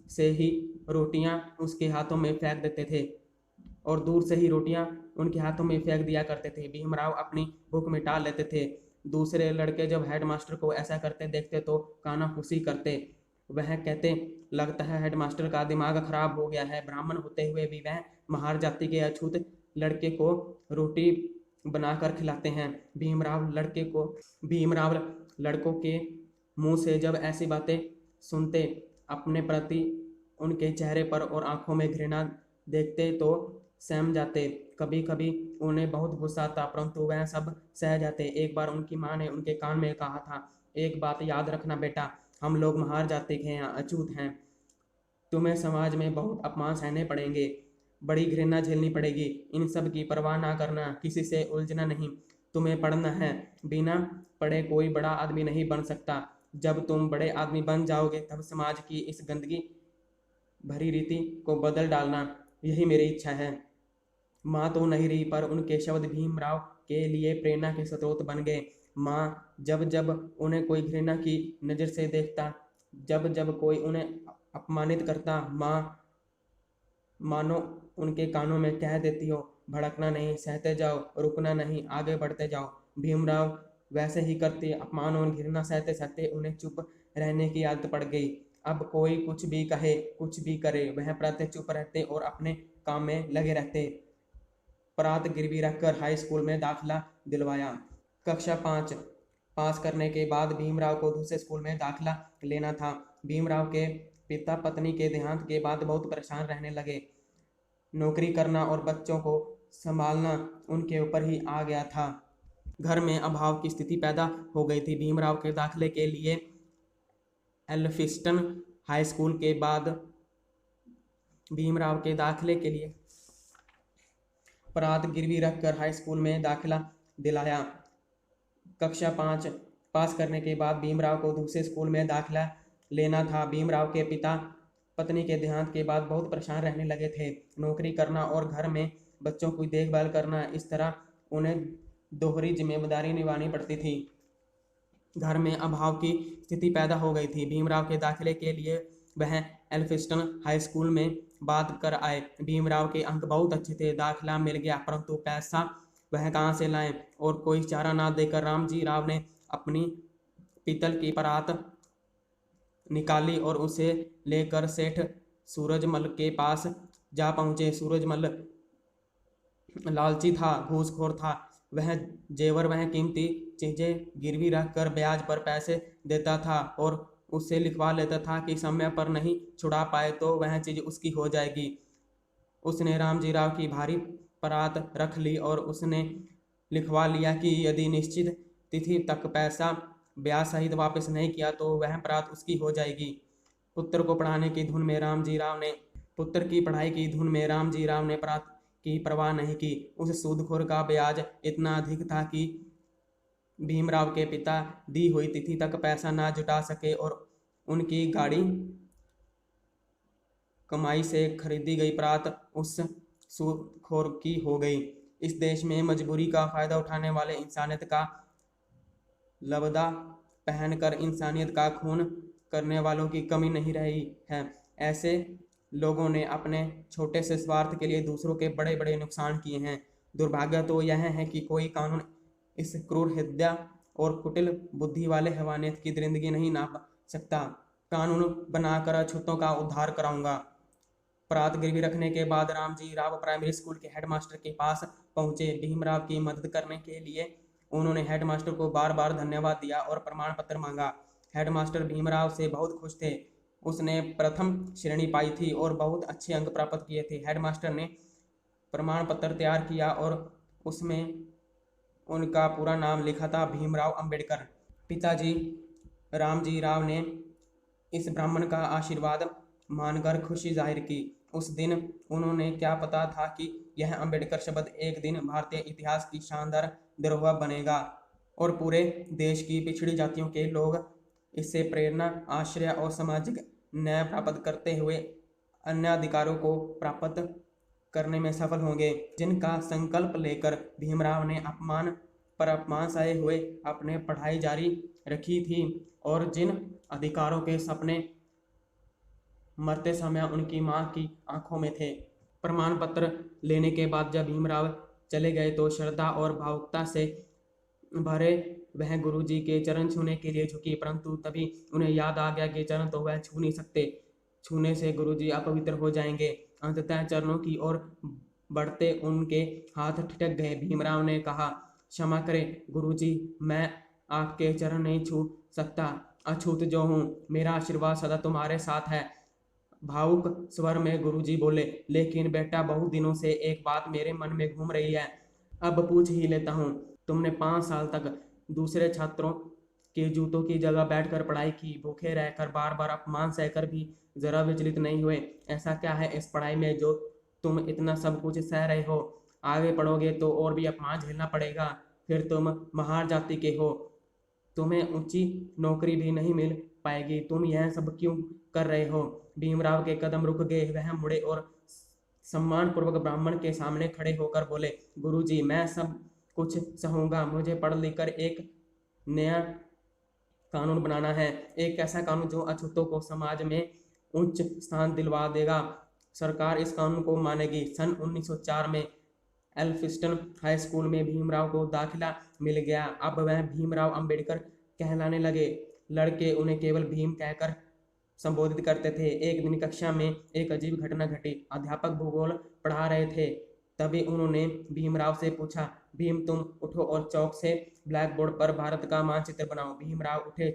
से ही रोटियां उसके हाथों में फेंक देते थे और दूर से ही रोटियां उनके हाथों में फेंक दिया करते थे। भीमराव अपनी भूख मिटा लेते थे। दूसरे लड़के जब हेडमास्टर को ऐसा करते देखते तो कानाफूसी करते। वह कहते, लगता है हेडमास्टर का दिमाग खराब हो गया है। ब्राह्मण होते हुए भी वह महार जाति के अछूत लड़के को रोटी बनाकर खिलाते हैं। भीमराव लड़कों के मुंह से जब ऐसी बातें सुनते, अपने प्रति उनके चेहरे पर और आंखों में घृणा देखते तो सहम जाते। कभी कभी उन्हें बहुत गुस्सा आता, परंतु वह सब सह जाते। एक बार उनकी माँ ने उनके कान में कहा था, एक बात याद रखना बेटा, हम लोग महार जाति के हैं, अछूत हैं। तुम्हें समाज में बहुत अपमान सहने पड़ेंगे, बड़ी घृणा झेलनी पड़ेगी। इन सब की परवाह ना करना, किसी से उलझना नहीं। तुम्हें पढ़ना है, बिना पढ़े कोई बड़ा आदमी नहीं बन सकता। जब तुम बड़े आदमी बन जाओगे तब समाज की इस गंदगी भरी रीति को बदल डालना, यही मेरी इच्छा है। माँ तो नहीं रही, पर उनके शब्द भीमराव के लिए प्रेरणा के स्रोत बन गए। माँ जब जब उन्हें कोई घृणा की नज़र से देखता, जब जब कोई उन्हें अपमानित करता, माँ मानो उनके कानों में कह देती हो, भड़कना नहीं, सहते जाओ, रुकना नहीं, आगे बढ़ते जाओ। भीमराव वैसे ही करते। अपमान और घृणा सहते सहते उन्हें चुप रहने की आदत पड़ गई। अब कोई कुछ भी कहे, कुछ भी करे, वह प्रातः चुप रहते और अपने काम में लगे रहते। प्रात गिरवी रखकर हाई स्कूल में दाखिला दिलवाया। कक्षा 5 पास करने के बाद भीमराव को दूसरे स्कूल में दाखिला लेना था। भीमराव के पिता पत्नी के देहांत के बाद बहुत परेशान रहने लगे। नौकरी करना और बच्चों को संभालना उनके ऊपर ही आ गया था। घर में अभाव की स्थिति पैदा हो गई थी। भीमराव के दाखिले के लिए एल्फिस्टन हाई स्कूल के बाद भीमराव के दाखिले के लिए प्रात गिरवी रखकर हाई स्कूल में दाखिला दिलाया। कक्षा 5 पास करने के बाद भीमराव को दूसरे स्कूल में दाखिला लेना था। भीमराव के पिता पत्नी के देहांत के बाद बहुत परेशान रहने लगे थे। नौकरी करना और घर में बच्चों की देखभाल करना, इस तरह उन्हें दोहरी जिम्मेदारी निभानी पड़ती थी। घर में अभाव की स्थिति पैदा हो गई थी। भीमराव के दाखिले के लिए वह एल्फिस्टन हाई स्कूल में बात कर आए। भीमराव के अंक बहुत अच्छे थे, दाखिला मिल गया, परंतु पैसा वह कहाँ से लाएं और कोई चारा ना देकर रामजी राव ने अपनी पीतल की परात निकाली और उसे लेकर सेठ सूरजमल के पास जा पहुंचे। सूरजमल लालची था, घूसखोर था। वह जेवर, वह कीमती चीजें गिरवी रखकर ब्याज पर पैसे देता था और उससे लिखवा लेता था कि समय पर नहीं छुड़ा पाए तो वह चीज उसकी हो जाएगी। उसने रामजी राव की भारी परात रख ली और उसने लिखवा लिया कि यदि निश्चित तिथि तक पैसा ब्याज सहित वापस नहीं किया तो वह परात उसकी हो जाएगी। पुत्र को पढ़ाने की धुन में रामजी राव ने पुत्र की पढ़ाई की धुन में रामजी राव ने परात की परवाह नहीं की। उस सूदखोर का ब्याज इतना अधिक था कि भीमराव के पिता दी हुई तिथि तक पैसा ना जुटा सके और उनकी गाड़ी कमाई से खरीदी गई परात उस सूदखोर की हो गई। इस देश में मजबूरी का फायदा उठाने वाले इंसानियत का लबदा पहनकर इंसानियत का खून करने वालों की कमी नहीं रही है। ऐसे लोगों ने अपने छोटे से स्वार्थ के लिए दूसरों के बड़े बड़े नुकसान किए हैं। दुर्भाग्य तो यह है कि कोई कानून इस क्रूर हृदय और कुटिल बुद्धि वाले हैवानियत की दरिंदगी नहीं नाप सकता। कानून बनाकर अछूतों का उद्धार कराऊंगा। प्रात गिरवी रखने के बाद रामजी राव प्राइमरी स्कूल के हेडमास्टर के पास पहुंचे। भीमराव की मदद करने के लिए उन्होंने हेडमास्टर को बार बार धन्यवाद दिया और प्रमाण पत्र मांगा। हेडमास्टर भीमराव से बहुत खुश थे। उसने प्रथम श्रेणी पाई थी और बहुत अच्छे अंक प्राप्त किए थे। हेडमास्टर ने प्रमाण पत्र तैयार किया और उसमें उनका पूरा नाम लिखा था, भीमराव अंबेडकर। पिताजी रामजी राव ने इस ब्राह्मण का आशीर्वाद मानकर खुशी जाहिर की। उस दिन उन्होंने क्या पता था कि यह अंबेडकर शब्द एक दिन भारतीय इतिहास की शानदार धरोहर बनेगा और पूरे देश की पिछड़ी जातियों के लोग इससे प्रेरणा, आश्रय और सामाजिक न्याय प्राप्त करते हुए अन्य अधिकारों को प्राप्त करने में सफल होंगे, जिनका संकल्प लेकर भीमराव ने अपमान पर अपमान सहे हुए अपने पढ़ाई जारी रखी थी और जिन अधिकारों के सपने मरते समय उनकी मां की आंखों में थे। प्रमाण पत्र लेने के बाद जब भीमराव चले गए तो श्रद्धा और भावुकता से भरे वह गुरुजी के चरण छूने के लिए झुकी, परंतु तभी उन्हें याद आ गया कि चरण तो वह छू नहीं सकते, छूने से गुरुजी अपवित्र हो जाएंगे। अंततः चरणों की ओर बढ़ते उनके हाथ ठिठक गए। भीमराव ने कहा, क्षमा करें गुरुजी, मैं आपके चरण नहीं छू सकता, अछूत जो हूँ, मेरा आशीर्वाद सदा तुम्हारे साथ है। भावुक स्वर में गुरुजी बोले, लेकिन बेटा, बहुत दिनों से एक बात मेरे मन में घूम रही है, अब पूछ ही लेता हूँ। तुमने 5 साल तक दूसरे छात्रों के जूतों की जगह बैठकर पढ़ाई की, भूखे रहकर, बार बार अपमान सहकर भी जरा विचलित नहीं हुए। ऐसा क्या है इस पढ़ाई में जो तुम इतना सब कुछ सह रहे हो? आगे पढ़ोगे तो और भी अपमान झेलना पड़ेगा, फिर तुम महार जाति के हो, तुम्हें ऊंची नौकरी भी नहीं मिल पाएगी, तुम यह सब क्यों कर रहे हो? भीमराव के कदम रुक गए, वह मुड़े और सम्मान पूर्वक ब्राह्मण के सामने खड़े होकर बोले, गुरुजी, मैं सब कुछ सहूंगा, मुझे पढ़ लिखकर एक नया कानून बनाना है, एक ऐसा कानून जो अछूतों को समाज में उच्च स्थान दिलवा देगा। सरकार इस कानून को मानेगी। सन 1904 में एल्फिस्टन हाई स्कूल में भीमराव को दाखिला मिल गया। अब वह भीमराव अंबेडकर कहलाने लगे। लड़के उन्हें केवल भीम कहकर संबोधित करते थे। एक दिन कक्षा में एक अजीब घटना घटी। अध्यापक भूगोल पढ़ा रहे थे, तभी उन्होंने भीमराव से पूछा, भीम, तुम उठो और चौक से ब्लैक बोर्ड पर भारत का मानचित्र बनाओ। भीमराव उठे,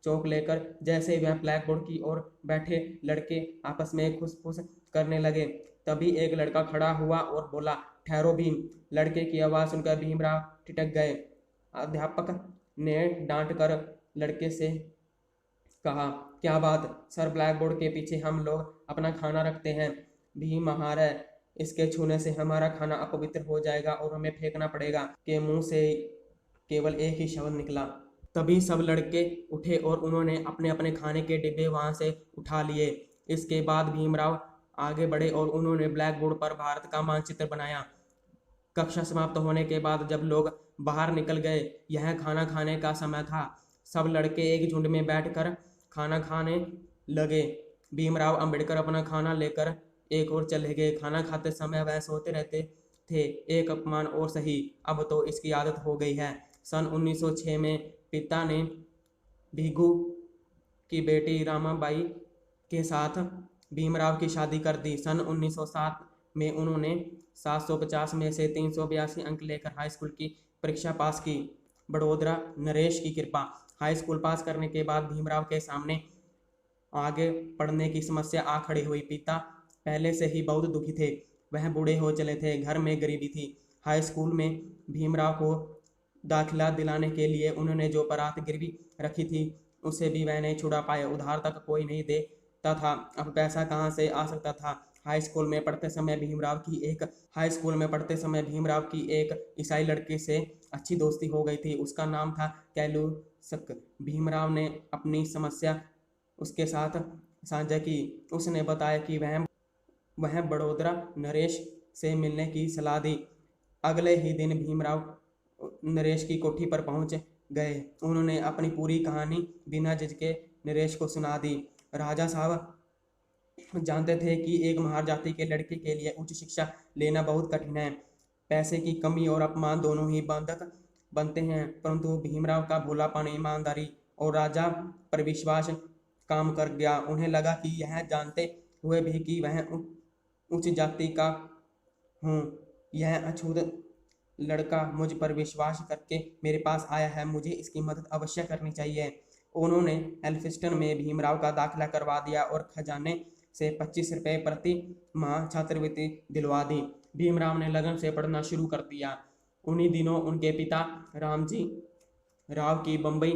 चौक लेकर। जैसे वह ब्लैक बोर्ड की ओर बैठे, लड़के आपस में खुसफुस करने लगे। तभी एक लड़का खड़ा हुआ और बोला, ठहरो भीम। लड़के की आवाज़ सुनकर भीमराव ठिठक गए। अध्यापक ने डांट कर लड़के से कहा, क्या बात सर, ब्लैक बोर्ड के पीछे हम लोग अपना खाना रखते हैं, भीम महार है, इसके छूने से हमारा खाना अपवित्र हो जाएगा और हमें फेंकना पड़ेगा। के मुंह से केवल एक ही शब्द निकला। तभी सब लड़के उठे और उन्होंने अपने अपने खाने के डिब्बे वहां से उठा लिए। इसके बाद भीमराव आगे बढ़े और उन्होंने ब्लैक बोर्ड पर भारत का मानचित्र बनाया। कक्षा समाप्त होने के बाद जब लोग बाहर निकल गए, यह खाना खाने का समय था। सब लड़के एक झुंड में बैठकर खाना खाने लगे। भीमराव अंबेडकर अपना खाना लेकर एक ओर चले गए। खाना खाते समय वह सोते रहते थे, एक अपमान और सही, अब तो इसकी आदत हो गई है। सन 1906 में पिता ने भीगू की बेटी रामाबाई के साथ भीमराव की शादी कर दी। सन 1907 में उन्होंने 750 में से 382 अंक लेकर हाई स्कूल की परीक्षा पास की। बड़ोदरा नरेश की कृपा। हाई स्कूल पास करने के बाद भीमराव के सामने आगे पढ़ने की समस्या आ खड़ी हुई। पिता पहले से ही बहुत दुखी थे, वह बूढ़े हो चले थे, घर में गरीबी थी। हाई स्कूल में भीमराव को दाखिला दिलाने के लिए उन्होंने जो बरात गिरवी रखी थी उसे भी वह नहीं छुड़ा पाए। उधार तक कोई नहीं देता था, अब पैसा कहाँ से आ सकता था। हाई स्कूल में पढ़ते समय भीमराव की एक ईसाई लड़के से अच्छी दोस्ती हो गई थी। उसका नाम था कैलूसक। भीमराव ने अपनी समस्या उसके साथ साझा की। उसने बताया कि वह बड़ोदरा नरेश से मिलने की सलाह दी। अगले ही दिन भीमराव नरेश की कोठी पर पहुंच गए। उन्होंने अपनी पूरी कहानी बिना झिझके नरेश को सुना दी। राजा साहब जानते थे कि एक महार जाति के लड़के के लिए उच्च शिक्षा लेना बहुत कठिन है। पैसे की कमी और अपमान दोनों ही बाधक बनते हैं, परंतु भीमराव का भोलापन, ईमानदारी और राजा पर विश्वास काम कर गया। उन्हें लगा कि यह जानते हुए भी कि वह उच्च जाति का हूँ, यह अछूत लड़का मुझ पर विश्वास करके मेरे पास आया है, मुझे इसकी मदद अवश्य करनी चाहिए। उन्होंने एल्फिस्टन में भीमराव का दाखिला करवा दिया और खजाने से 25 रुपये प्रति माह छात्रवृत्ति दिलवा दी। भीमराव ने लगन से पढ़ना शुरू कर दिया। उन्हीं दिनों उनके पिता रामजी राव की बम्बई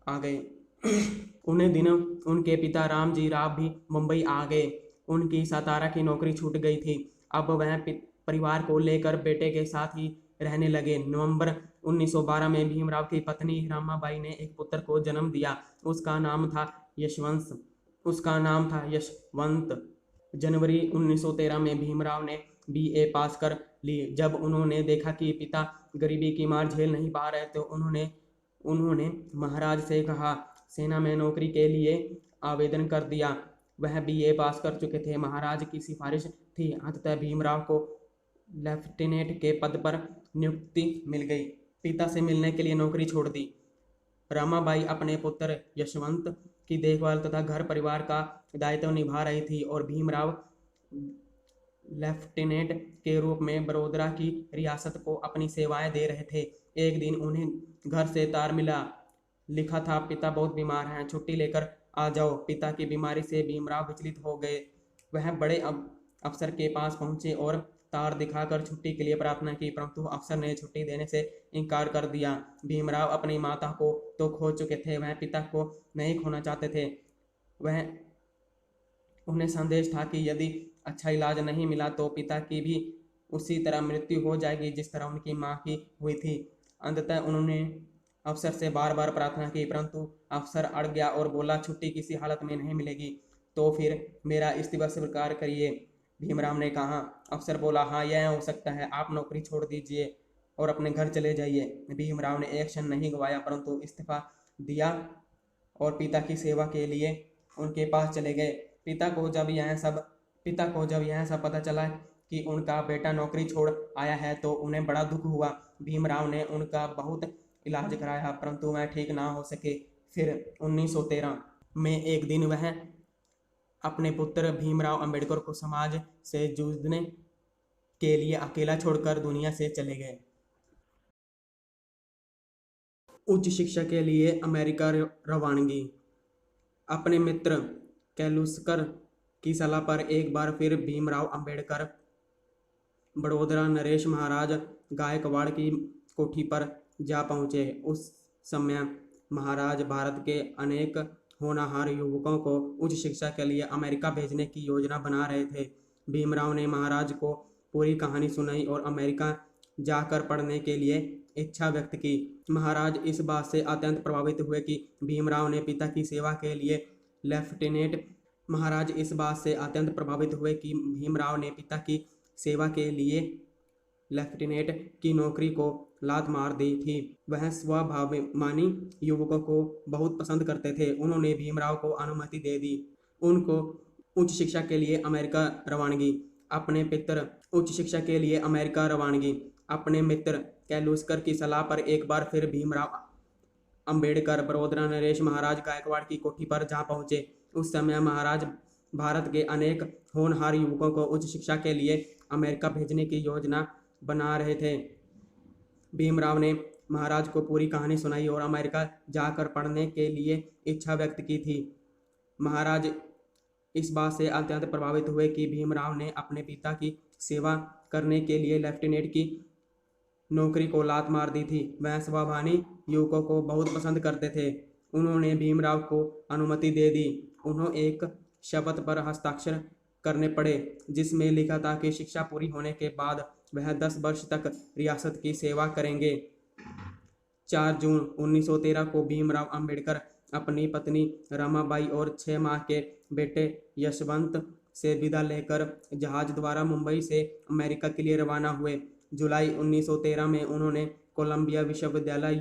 आ गए। भी मुंबई आ गए। उनकी सातारा की नौकरी छूट गई थी। अब वह परिवार को लेकर बेटे के साथ ही रहने लगे। नवंबर 1912 में भीमराव की पत्नी रामाबाई ने एक पुत्र को जन्म दिया। उसका नाम था यशवंत। जनवरी 1913 में भीमराव ने बीए पास कर ली। जब उन्होंने देखा कि पिता गरीबी की मार झेल नहीं पा रहे तो उन्होंने उन्होंने महाराज से कहा, सेना में नौकरी के लिए आवेदन कर दिया। वह बीए पास कर चुके थे। महाराज की सिफारिश थी। अंततः भीमराव को लेफ्टिनेंट के पद पर नियुक्ति मिल गई। पिता से मिलने के लिए नौकरी छोड़ दी। रामाबाई अपने पुत्र यशवंत की देखभाल तथा घर परिवार का दायित्व निभा रही थी और भीमराव लेफ्टिनेंट के रूप में बड़ोदरा की रियासत को अपनी सेवाएं दे रहे थे। एक दिन उन्हें घर से तार मिला। लिखा था, पिता बहुत बीमार हैं, छुट्टी लेकर आ जाओ। पिता की बीमारी से भीमराव विचलित हो गए। वह बड़े अफसर के पास पहुंचे और तार दिखाकर छुट्टी के लिए प्रार्थना की, परंतु अफसर ने छुट्टी देने से इनकार कर दिया। भीमराव अपनी माता को तो खो चुके थे, वह पिता को नहीं खोना चाहते थे। वह उन्हें संदेश था कि यदि अच्छा इलाज नहीं मिला तो पिता की भी उसी तरह मृत्यु हो जाएगी जिस तरह उनकी माँ की हुई थी। अंततः उन्होंने अफसर से बार बार प्रार्थना की, परंतु अफसर अड़ गया और बोला, छुट्टी किसी हालत में नहीं मिलेगी, तो फिर मेरा इस्तीफा स्वीकार करिए। भीमराव ने कहा। अफसर बोला, हाँ यह हो सकता है, आप नौकरी छोड़ दीजिए और अपने घर चले जाइए। भीमराव ने एक क्षण नहीं गवाया, परंतु इस्तीफा दिया और पिता की सेवा के लिए उनके पास चले गए। पिता को जब यह सब पता चला कि उनका बेटा नौकरी छोड़ आया है तो उन्हें बड़ा दुख हुआ। भीमराव ने उनका बहुत इलाज कराया, परंतु वह ठीक ना हो सके। फिर 1913 में एक दिन वह अपने पुत्र भीमराव अंबेडकर को समाज से जूझने के लिए अकेला छोड़कर दुनिया से चले गए। उच्च शिक्षा के लिए अमेरिका रवानगी। अपने मित्र कैलुस्कर की सलाह पर एक बार फिर भीमराव अंबेडकर बड़ोदरा नरेश महाराज गायकवाड़ की कोठी पर जा पहुंचे। उस समय महाराज भारत के अनेक होनहार युवकों को उच्च शिक्षा के लिए अमेरिका भेजने की योजना बना रहे थे। भीमराव ने महाराज को पूरी कहानी सुनाई और अमेरिका जाकर पढ़ने के लिए इच्छा व्यक्त की। महाराज इस बात से अत्यंत प्रभावित हुए कि भीमराव ने पिता की सेवा के लिए लेफ्टिनेंट की नौकरी को लात मार दी थी। वह स्वाभिमानी युवकों को बहुत पसंद करते थे। उन्होंने भीमराव को अनुमति दे दी। उनको उच्च शिक्षा के लिए अमेरिका रवानगी। अपने मित्र कैलुस्कर की सलाह पर एक बार फिर भीमराव अंबेडकर बड़ोदरा नरेश महाराज गायकवाड़ की कोठी पर जा पहुंचे। उस समय महाराज भारत के अनेक होनहार युवकों को उच्च शिक्षा के लिए अमेरिका भेजने की योजना बना रहे थे। भीमराव ने महाराज को पूरी कहानी सुनाई और अमेरिका जाकर पढ़ने के लिए इच्छा व्यक्त की थी। महाराज इस बात से अत्यंत प्रभावित हुए कि भीमराव ने अपने पिता की सेवा करने के लिए लेफ्टिनेंट की नौकरी को लात मार दी थी। वह स्वाभिमानी युवकों को बहुत पसंद करते थे। उन्होंने भीमराव को अनुमति दे दी। उन्हें एक शपथ पर हस्ताक्षर करने पड़े जिसमें लिखा था कि शिक्षा पूरी होने के बाद वह 10 वर्ष तक रियासत की सेवा करेंगे। 4 जून 1913 को भीमराव अंबेडकर अपनी पत्नी रमाबाई और 6 माह के बेटे यशवंत से विदा लेकर जहाज द्वारा मुंबई से अमेरिका के लिए रवाना हुए। जुलाई 1913 में उन्होंने कोलंबिया विश्वविद्यालय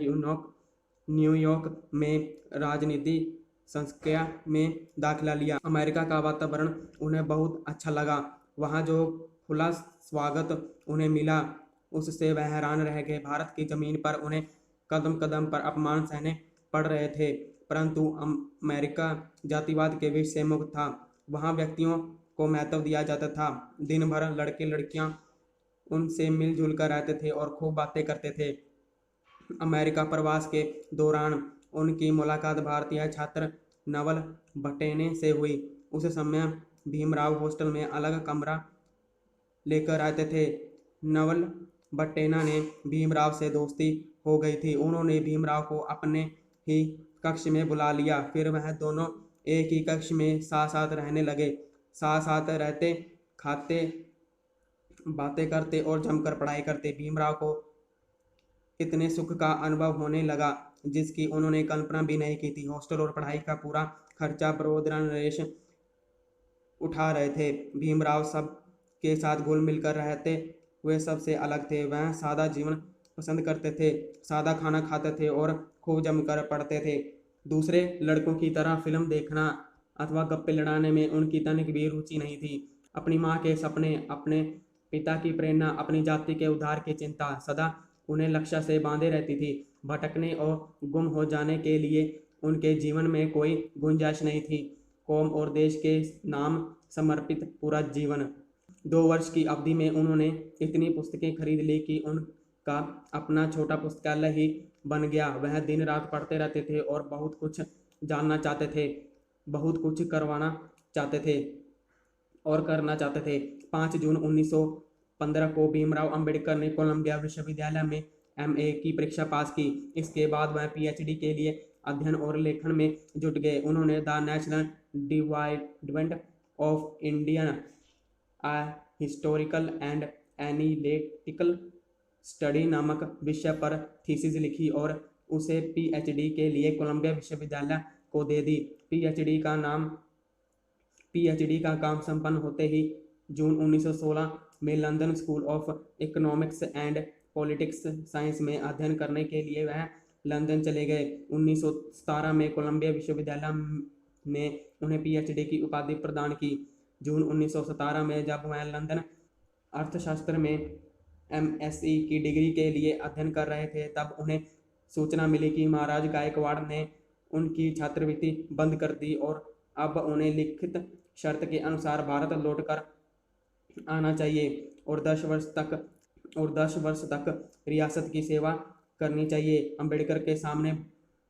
न्यूयॉर्क में राजनीति संकाय में दाखिला लिया। अमेरिका का वातावरण उन्हें बहुत अच्छा लगा। वहाँ जो खुला स्वागत उन्हें मिला उससे वह हैरान रह गए। भारत की जमीन पर उन्हें कदम कदम पर अपमान सहने पड़ रहे थे, परंतु अमेरिका जातिवाद के विष से मुक्त था। वहाँ व्यक्तियों को महत्व दिया जाता था। दिन भर लड़के लड़कियाँ उनसे मिलजुल कर रहते थे और खूब बातें करते थे। अमेरिका प्रवास के दौरान उनकी मुलाकात भारतीय छात्र नवल भट्टेने से हुई। उस समय भीमराव हॉस्टल में अलग कमरा लेकर रहते थे। नवल भट्टेना ने भीमराव से दोस्ती हो गई थी। उन्होंने भीमराव को अपने ही कक्ष में बुला लिया। फिर वह दोनों एक ही कक्ष में साथ साथ रहने लगे। साथ साथ रहते, खाते, बातें करते और जमकर पढ़ाई करते। भीमराव को इतने सुख का अनुभव होने लगा जिसकी उन्होंने कल्पना भी नहीं की थी। हॉस्टल और पढ़ाई का पूरा खर्चा बड़ोदरा नरेश उठा रहे थे। भीमराव सब के साथ घुल मिल कर रहते हुए सबसे अलग थे। वह सादा जीवन पसंद करते थे, सादा खाना खाते थे और खूब जमकर पढ़ते थे। दूसरे लड़कों की तरह फिल्म देखना अथवा गप्पे लड़ाने में उनकी तनिक भी रुचि नहीं थी। अपनी माँ के सपने, अपने पिता की प्रेरणा, अपनी जाति के उद्धार की चिंता सदा उन्हें लक्ष्य से बांधे रहती थी। भटकने और गुम हो जाने के लिए उनके जीवन में कोई गुंजाइश नहीं थी। कौम और देश के नाम समर्पित पूरा जीवन। 2 वर्ष की अवधि में उन्होंने इतनी पुस्तकें खरीद ली कि उनका अपना छोटा पुस्तकालय ही बन गया। वह दिन रात पढ़ते रहते थे और बहुत कुछ जानना चाहते थे, बहुत कुछ करवाना चाहते थे और करना चाहते थे। 5 जून 1915 को भीमराव अंबेडकर ने कोलंबिया विश्वविद्यालय में एमए की परीक्षा पास की। इसके बाद वह पीएचडी के लिए अध्ययन और लेखन में जुट गए। उन्होंने the national development of Indian a historical and analytical study नामक विषय पर थीसिस लिखी और उसे पीएचडी के लिए कोलंबिया विश्वविद्यालय को दे दी। पीएचडी का काम संपन्न होते ही जून 1916 में London school of economics and politics science में अध्ययन करने के लिए वह लंदन चले गए। 1917 में कोलंबिया विश्वविद्यालय ने उन्हें पीएचडी की उपाधि प्रदान की। जून 1917 में जब वह लंदन अर्थशास्त्र में एमएससी की डिग्री के लिए अध्ययन कर रहे थे, तब उन्हें सूचना मिली कि महाराज गायकवाड़ ने उनकी छात्रवृत्ति बंद कर दी और अब उन्हें लिखित शर्त के अनुसार भारत लौटकर आना चाहिए और 10 वर्ष तक रियासत की सेवा करनी चाहिए। अंबेडकर के सामने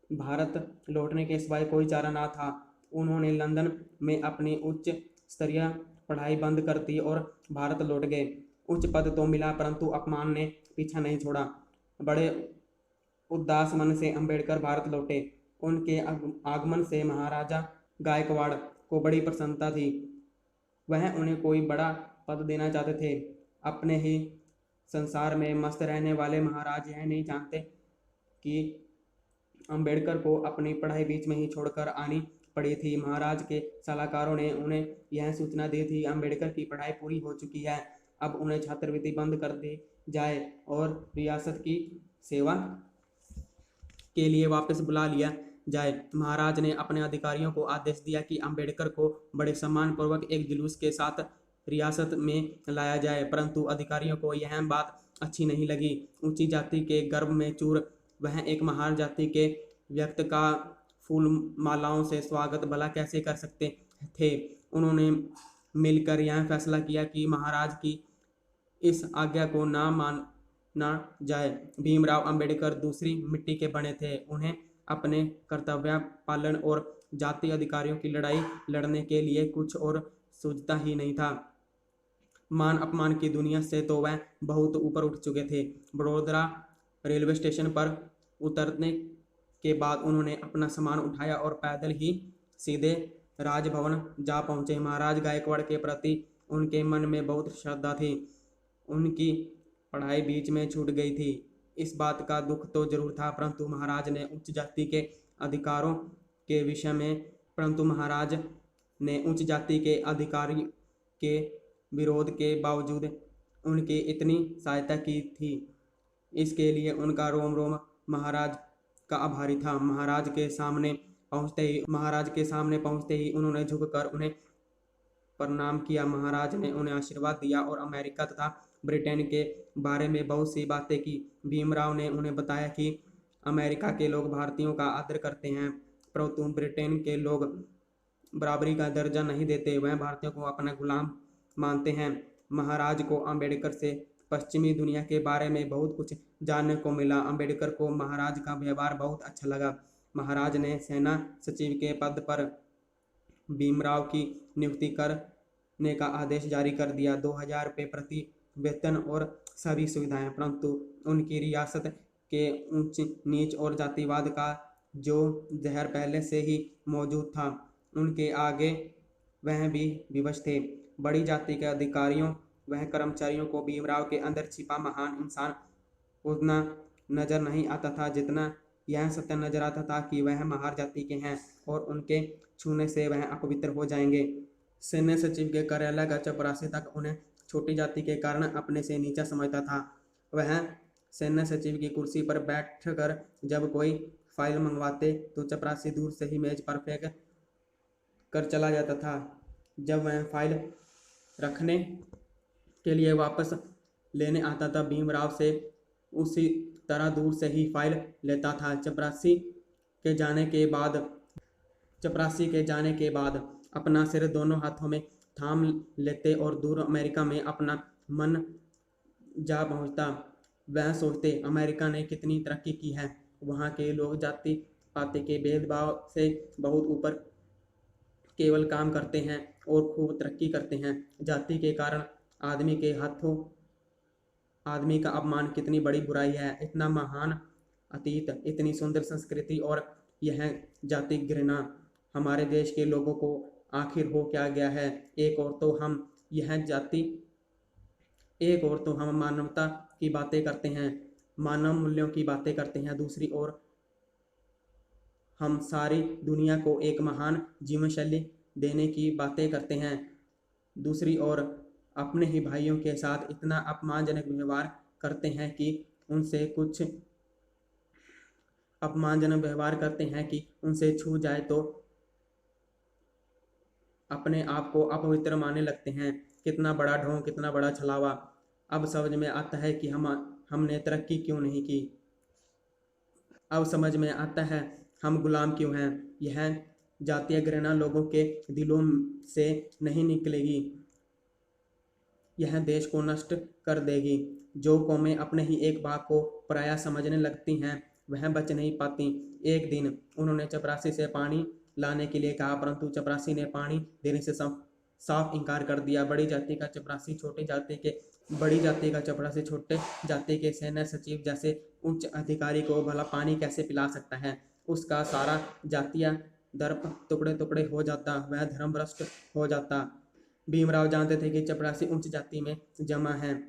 भारत लौटने के सिवाय कोई चारा ना था। उन्होंने लंदन में अपनी उच्च स्तरीय पढ़ाई बंद कर दी और भारत लौट गए। उच्च पद तो मिला परंतु अपमान ने पीछा नहीं छोड़ा। बड़े उदास मन से अंबेडकर भारत लौटे। उनके आगमन से महाराजा गायकवाड़ को बड़ी प्रसन्नता थी। वह उन्हें कोई बड़ा पद देना चाहते थे। अपने ही संसार में मस्त रहने वाले महाराज यह नहीं जानते कि अंबेडकर को अपनी पढ़ाई बीच में ही छोड़कर आनी पड़ी थी। महाराज के सलाहकारों ने उन्हें यह सूचना दी थी अंबेडकर की पढ़ाई पूरी हो चुकी है, अब उन्हें छात्रवृत्ति बंद कर दी जाए और रियासत की सेवा के लिए वापस बुला लिया जाए। महाराज ने अपने अधिकारियों को आदेश दिया कि अंबेडकर को बड़े सम्मानपूर्वक एक जुलूस के साथ रियासत में लाया जाए, परंतु अधिकारियों को यह बात अच्छी नहीं लगी। ऊंची जाति के गर्भ में चूर वह एक महान जाति के व्यक्ति का फूल मालाओं से स्वागत भला कैसे कर सकते थे। उन्होंने मिलकर यह फैसला किया कि महाराज की इस आज्ञा को ना माना जाए। भीमराव अंबेडकर दूसरी मिट्टी के बने थे। उन्हें अपने कर्तव्य पालन और जाति अधिकारियों की लड़ाई लड़ने के लिए कुछ और सूझता ही नहीं था। मान अपमान की दुनिया से तो वह बहुत ऊपर उठ चुके थे। बड़ोदरा रेलवे स्टेशन पर उतरने के बाद उन्होंने अपना सामान उठाया और पैदल ही सीधे राजभवन जा पहुंचे। महाराज गायकवाड़ के प्रति उनके मन में बहुत श्रद्धा थी। उनकी पढ़ाई बीच में छूट गई थी, इस बात का दुख तो जरूर था, परंतु महाराज ने उच्च जाति के अधिकारों के विषय में परंतु महाराज ने उच्च जाति के अधिकारी के विरोध के बावजूद उनकी इतनी सहायता की थी, इसके लिए उनका रोम रोम महाराज का आभारी था। महाराज के सामने पहुंचते ही उन्होंने झुककर उन्हें प्रणाम किया। महाराज ने उन्हें आशीर्वाद दिया और अमेरिका तथा ब्रिटेन के बारे में बहुत सी बातें की। भीमराव ने उन्हें बताया कि अमेरिका के लोग भारतीयों का आदर करते हैं, परंतु ब्रिटेन के लोग बराबरी का दर्जा नहीं देते, वह भारतीयों को अपना गुलाम मानते हैं। महाराज को अम्बेडकर से पश्चिमी दुनिया के बारे में बहुत कुछ जानने को मिला। अम्बेडकर को महाराज का व्यवहार बहुत अच्छा लगा। महाराज ने सेना सचिव के पद पर भीमराव की नियुक्ति करने का आदेश जारी कर दिया। 2000 रुपये प्रति वेतन और सभी सुविधाएं, परंतु उनकी रियासत के ऊंच नीच और जातिवाद का जो जहर पहले से ही मौजूद था, उनके आगे वह भी विवश थे। बड़ी जाति के अधिकारियों वह कर्मचारियों को भीमराव के अंदर छिपा महान इंसान उतना नजर नहीं आता था जितना यह सत्य नजर आता था कि वह महार जाति के हैं और उनके छूने से वह अपवित्र हो जाएंगे। सैन्य सचिव के कार्यालय का चपरासी तक उन्हें छोटी जाति के कारण अपने से नीचा समझता था। वह सैन्य सचिव की कुर्सी पर बैठकर जब कोई फाइल मंगवाते तो चपरासी दूर से ही मेज पर फेंक कर चला जाता था। जब वह फाइल रखने के लिए वापस लेने आता था भीमराव से उसी तरह दूर से ही फाइल लेता था। चपरासी के जाने के बाद अपना सिर दोनों हाथों में थाम लेते और दूर अमेरिका में अपना मन जा पहुंचता। वह सोचते अमेरिका ने कितनी तरक्की की है, वहाँ के लोग जाति पाति के भेदभाव से बहुत ऊपर केवल काम करते हैं और खूब तरक्की करते हैं। जाति के कारण आदमी के हाथों आदमी का अपमान कितनी बड़ी बुराई है। इतना महान अतीत, इतनी सुंदर संस्कृति और यह जाति घृणा हमारे देश के लोगों को आखिर हो क्या गया है। एक और तो हम मानवता की बातें करते हैं, मानव मूल्यों की बातें करते हैं, दूसरी ओर हम सारी दुनिया को एक महान जीवन शैली देने की बातें करते हैं। दूसरी ओर अपने ही भाइयों के साथ इतना अपमानजनक व्यवहार करते हैं कि उनसे छू जाए तो अपने आप को अपवित्र मानने लगते हैं। कितना बड़ा ढोंग, कितना बड़ा छलावा। अब समझ में आता है कि हमने तरक्की क्यों नहीं की। अब समझ में आता है हम गुलाम क्यों हैं। यह जातीय घृणा लोगों के दिलों से नहीं निकलेगी, यह देश को नष्ट कर देगी। जो कौमें अपने ही एक भाग को पराया समझने लगती हैं वह बच नहीं पाती। एक दिन उन्होंने चपरासी से पानी लाने के लिए कहा, परंतु चपरासी ने पानी देने से साफ इनकार कर दिया। बड़ी जाति का चपरासी छोटे जाति के सैन्य सचिव जैसे उच्च अधिकारी को भला पानी कैसे पिला सकता है। उसका सारा जातीय दर्प टुकड़े टुकड़े हो जाता, वह धर्मभ्रष्ट हो जाता। भीमराव जानते थे कि चपरासी उच्च जाति में जमा है,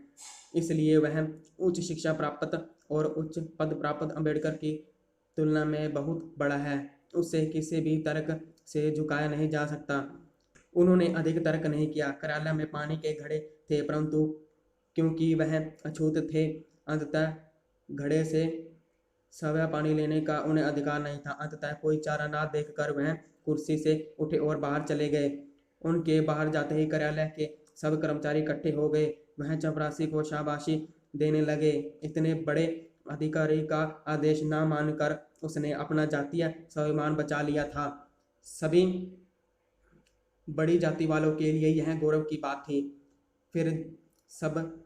इसलिए वह उच्च शिक्षा प्राप्त और उच्च पद प्राप्त अम्बेडकर की तुलना में बहुत बड़ा है। उसे किसी भी तर्क से झुकाया नहीं जा सकता। उन्होंने अधिक तर्क नहीं किया। कार्यालय में पानी के घड़े थे, परंतु क्योंकि वह अछूत थे, अंततः घड़े से सवा पानी लेने का उन्हें अधिकार नहीं था। अंततः कोई चारा ना देखकर वह कुर्सी से उठे और बाहर चले गए। उनके बाहर जाते ही कार्यालय के सब कर्मचारी इकट्ठे हो गए। वह चपरासी को शाबाशी देने लगे। इतने बड़े अधिकारी का आदेश ना मानकर उसने अपना जातीय स्वाभिमान बचा लिया था। सभी बड़ी जाति वालों के लिए यह गौरव की बात थी। फिर सब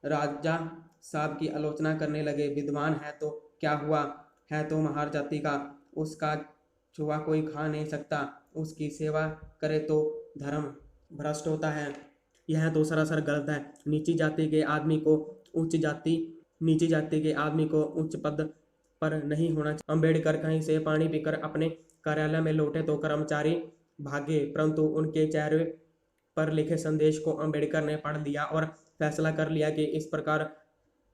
राजा साहब की आलोचना करने लगे। विद्वान है तो क्या हुआ, है तो महार जाति का, उसका छुआ कोई खा नहीं सकता, उसकी सेवा करे तो धर्म भ्रष्ट होता है। यह तो सरासर गलत है। नीची जाति के आदमी को उच्च पद पर नहीं होना चाहिए। अम्बेडकर कहीं से पानी पीकर अपने कार्यालय में लौटे तो कर्मचारी भागे, परंतु उनके चेहरे पर लिखे संदेश को अम्बेडकर ने पढ़ लिया और फैसला कर लिया कि इस प्रकार